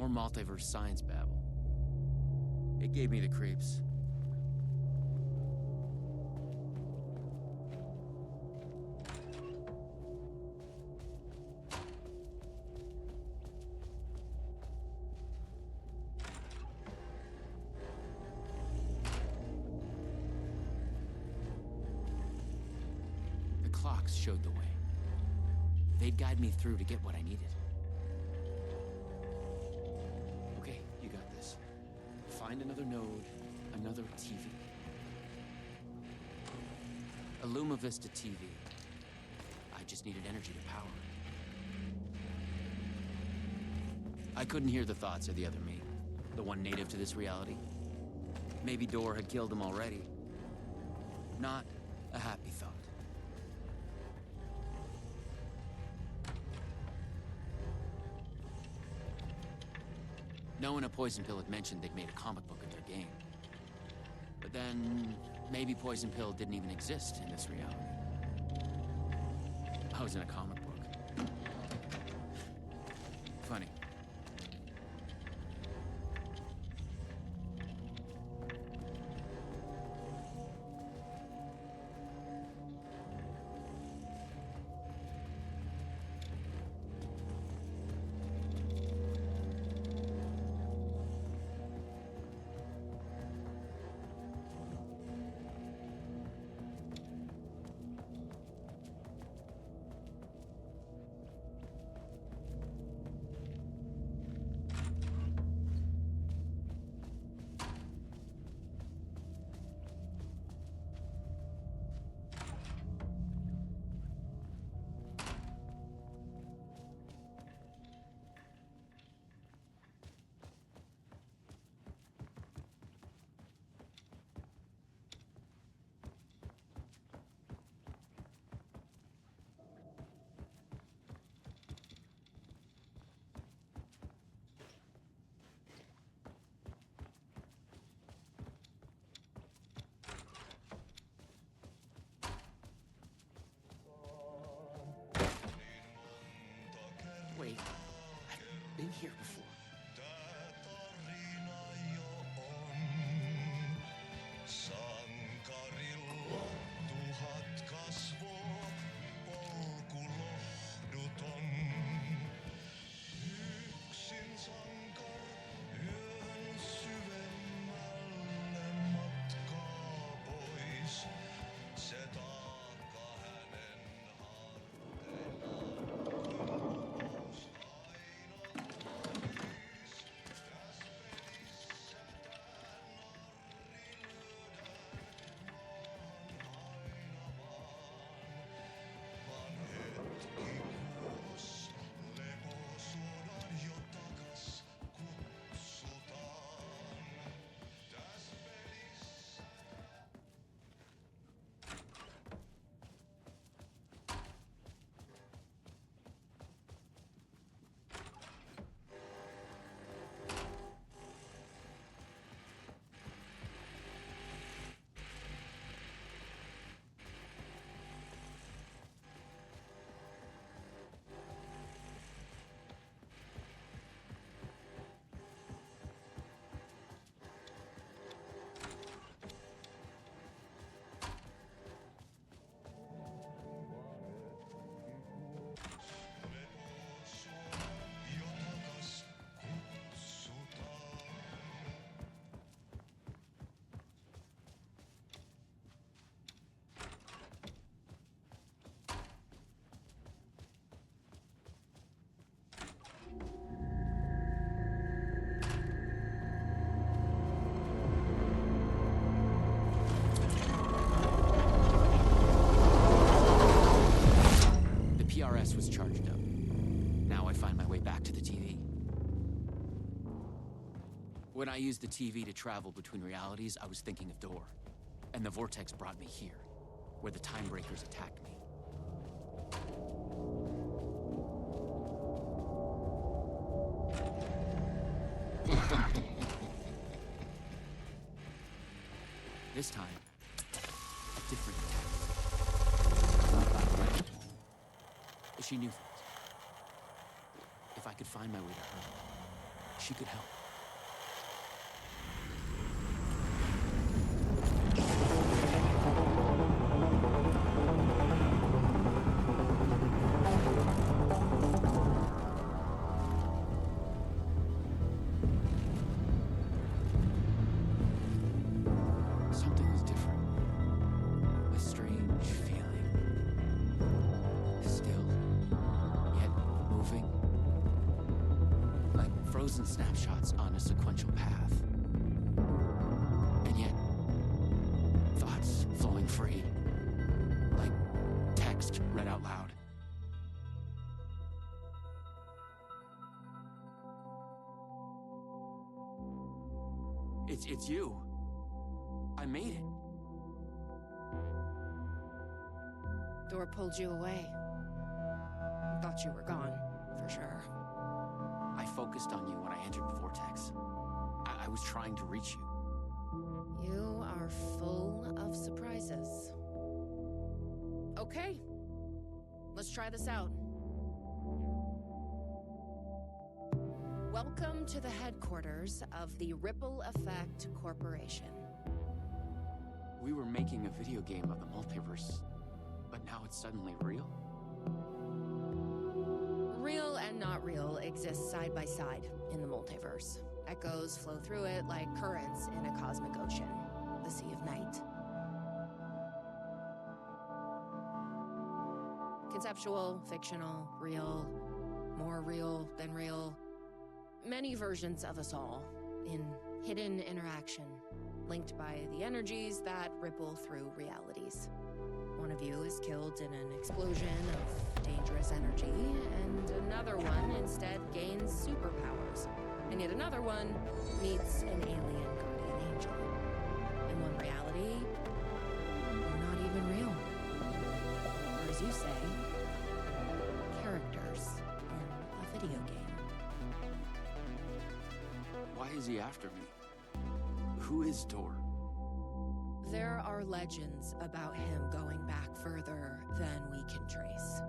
More multiverse science babble. It gave me the creeps. The clocks showed the way. They'd guide me through to get what I needed. Okay, you got this. Find another node, another TV. A Luma Vista TV. I just needed energy to power it. I couldn't hear the thoughts of the other me, the one native to this reality. Maybe Door had killed him already. Not a happy thought. No one at Poison Pill had mentioned they'd made a comic book of their game. But then, maybe Poison Pill didn't even exist in this reality. I was in a comic book. Funny. Wait, I've been here before. Was charged up. Now I find my way back to the TV. When I used the TV to travel between realities, I was thinking of Door. And the vortex brought me here, where the Time Breakers attacked me. This time, a different attack. She knew things. If I could find my way to her, She could help. Something was different. A strange feeling. Still, yet moving. Like frozen snapshots on a sequential path. And yet, thoughts flowing free. Like text read out loud. It's you. I made it. Door pulled you away. Thought you were gone, for sure. I focused on you when I entered the vortex. I was trying to reach you. You are full of surprises. Okay, let's try this out. Welcome to the headquarters of the Ripple Effect Corporation. We were making a video game of the multiverse, but now it's suddenly real? Real and not real exist side by side in the multiverse. Echoes flow through it like currents in a cosmic ocean, the Sea of Night. Conceptual, fictional, real, more real than real. Many versions of us all, in hidden interaction, linked by the energies that ripple through realities. One of you is killed in an explosion of dangerous energy, and another one instead gains superpowers. And yet another one meets an alien guardian angel. In one reality, we're not even real. Or as you say, characters in a video game. Why is he after me? Who is Tor? There are legends about him going back further than we can trace.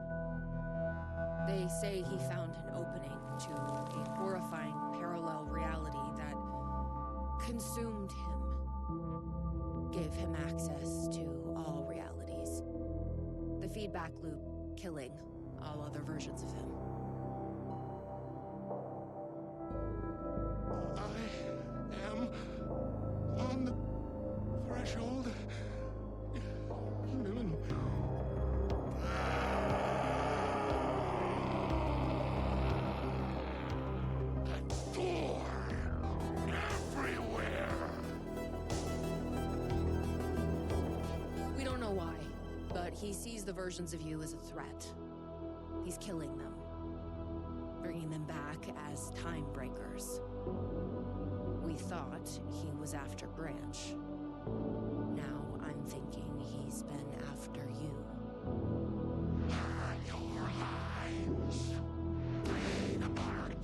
They say he found an opening to a horrifying parallel reality that consumed him, gave him access to all realities. The feedback loop killing all other versions of him. I am on the threshold. A door everywhere. We don't know why, but he sees the versions of you as a threat. He's killing them, bringing them back as time breakers. We thought he was after Branch. Now I'm thinking he's been after you. Your lines played apart.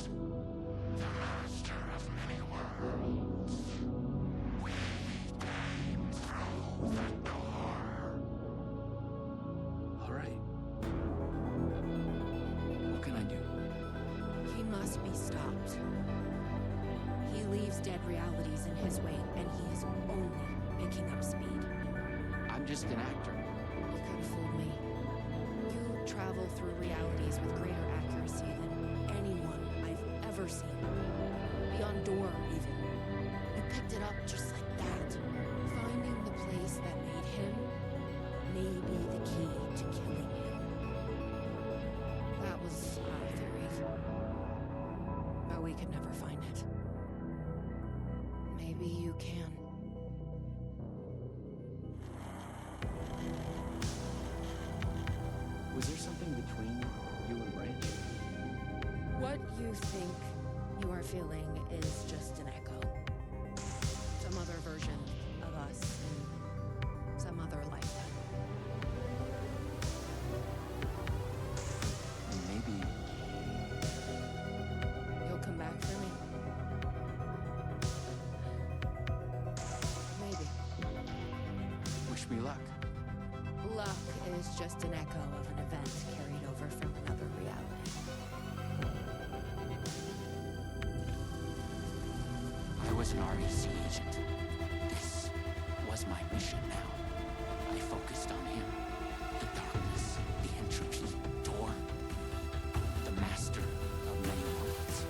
The master of many worlds. We came through the door. All right. What can I do? He must be stopped. He leaves dead realities in his wake, and he is only picking up speed. I'm just an actor. You could have fooled me. You travel through realities with greater accuracy than anyone I've ever seen. Beyond Door, even. You picked it up just like that. Finding the place that made him may be the key to killing him. That was our theory. But we could never find it. Maybe you can. Was there something between you and Branch? What you think you are feeling is just an echo. Some other version of us in some other lifetime. Maybe You'll come back for me? Maybe. wish me luck. Luck is just an echo of an event carried over from another reality. was an REC agent. This was my mission now. I focused on him. The darkness, the entropy, door. The master of many worlds.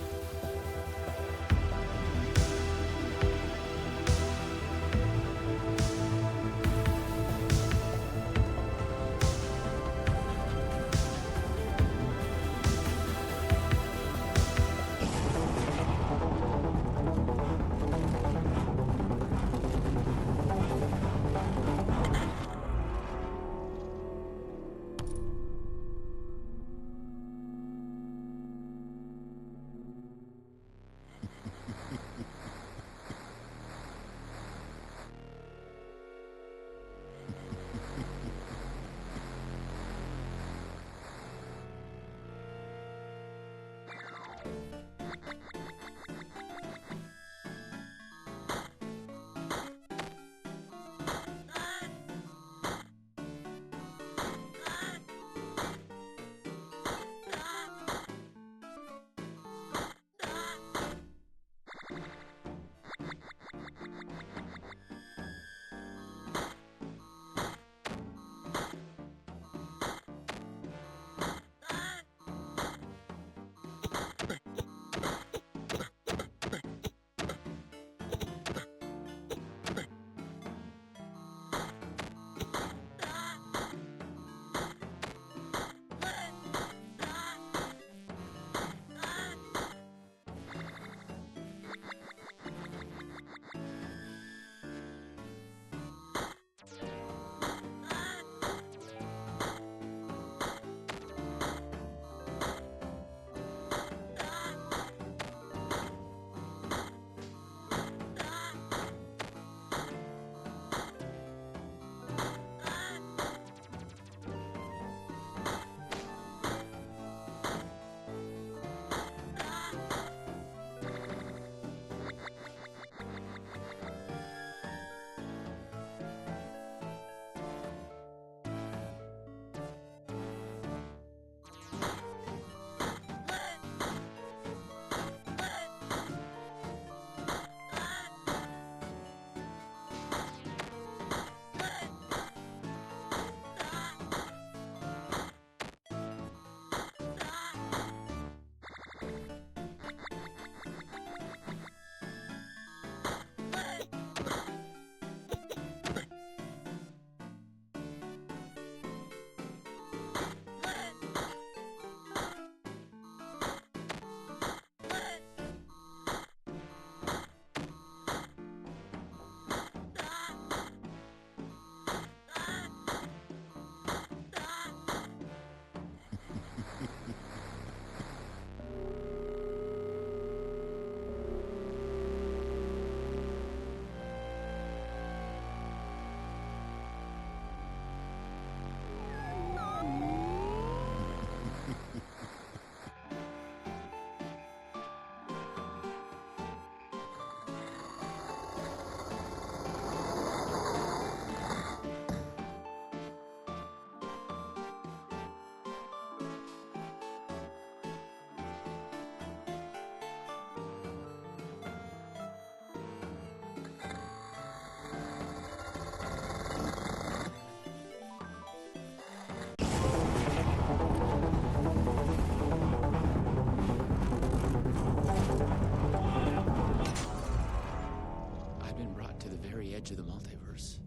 Edge of the multiverse.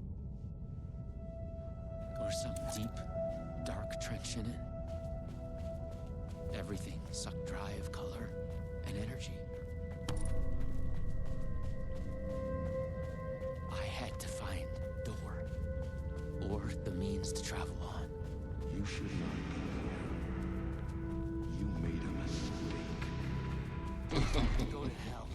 Or some deep, dark trench in it. Everything sucked dry of color and energy. I had to find Door, or the means to travel on. You should not be here. You made a mistake. Go to hell.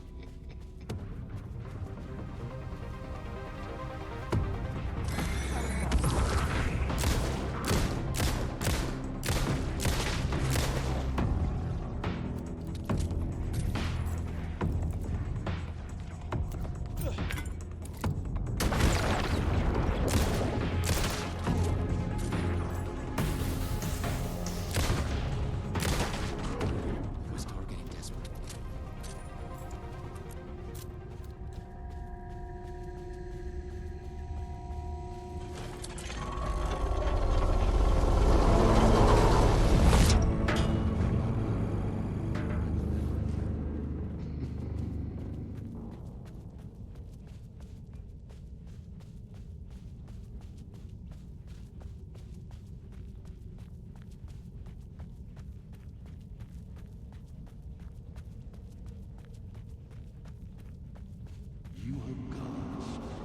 you have gone astray.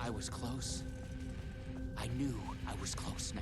I was close. I knew I was close now.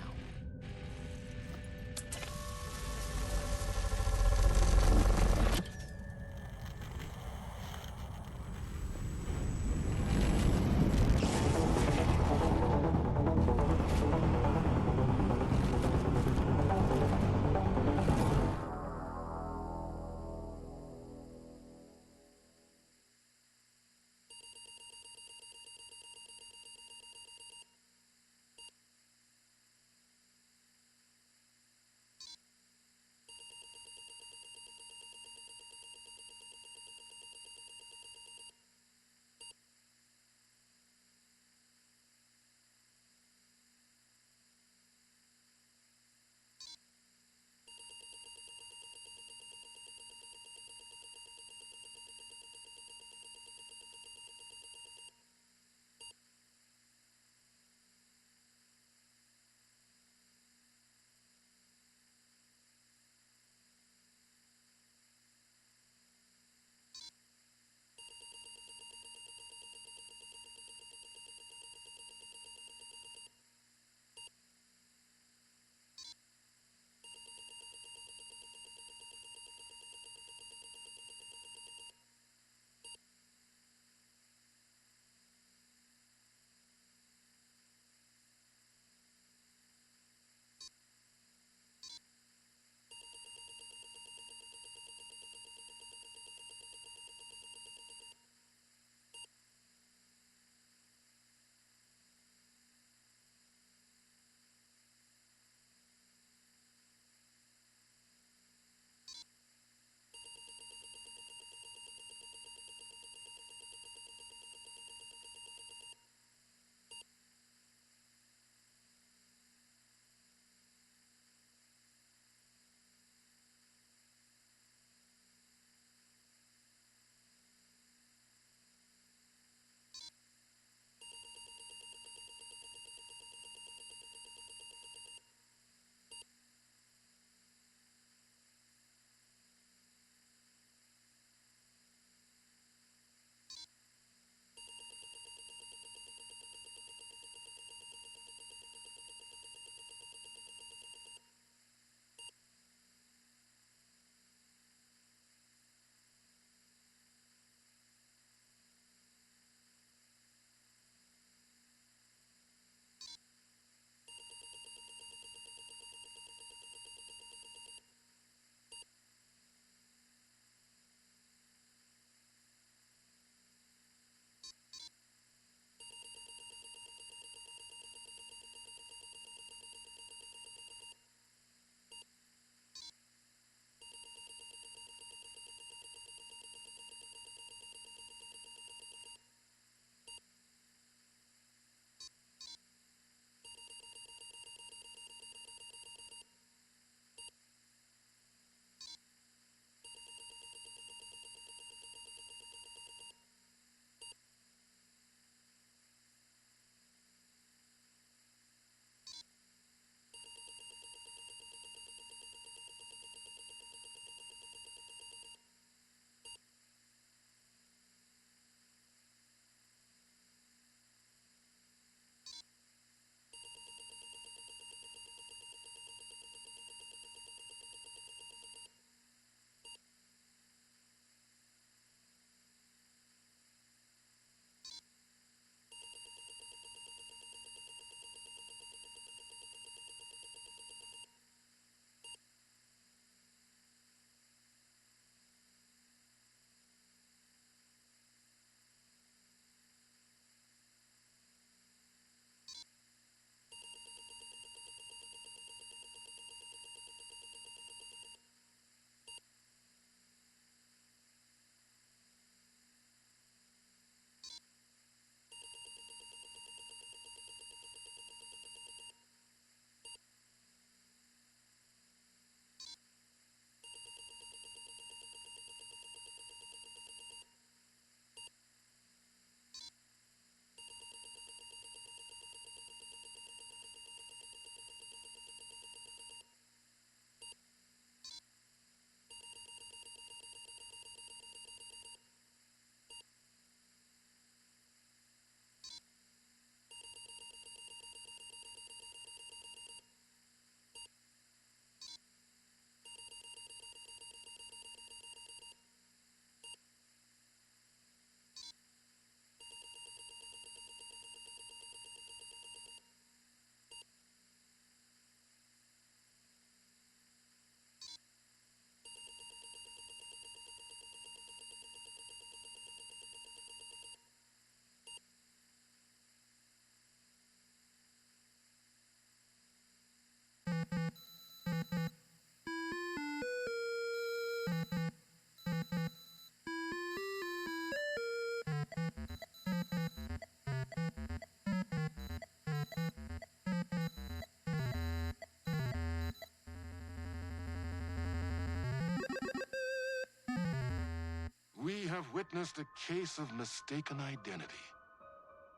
have witnessed a case of mistaken identity.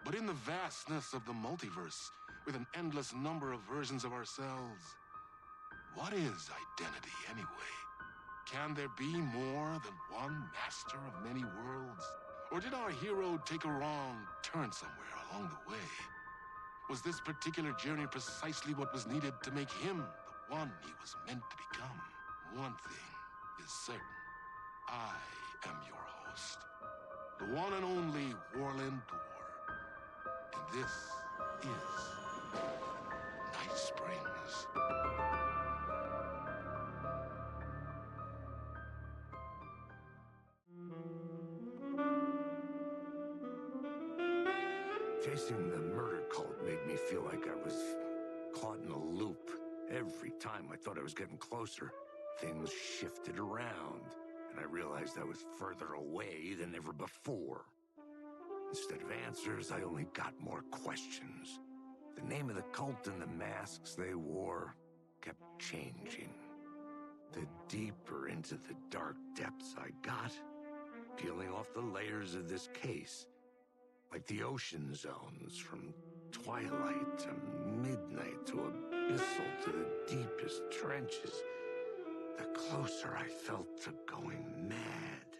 But in the vastness of the multiverse, with an endless number of versions of ourselves, what is identity anyway? Can there be more than one master of many worlds? Or did our hero take a wrong turn somewhere along the way? Was this particular journey precisely what was needed to make him the one he was meant to become? One thing is certain. I am your host, the one and only Warland Door. And this is Night Springs. Chasing the murder cult made me feel like I was caught in a loop. Every time I thought I was getting closer, things shifted around, and I realized I was further away than ever before. Instead of answers, I only got more questions. The name of the cult and the masks they wore kept changing. The deeper into the dark depths I got, peeling off the layers of this case, like the ocean zones, from twilight to midnight to abyssal to the deepest trenches, the closer I felt to going mad.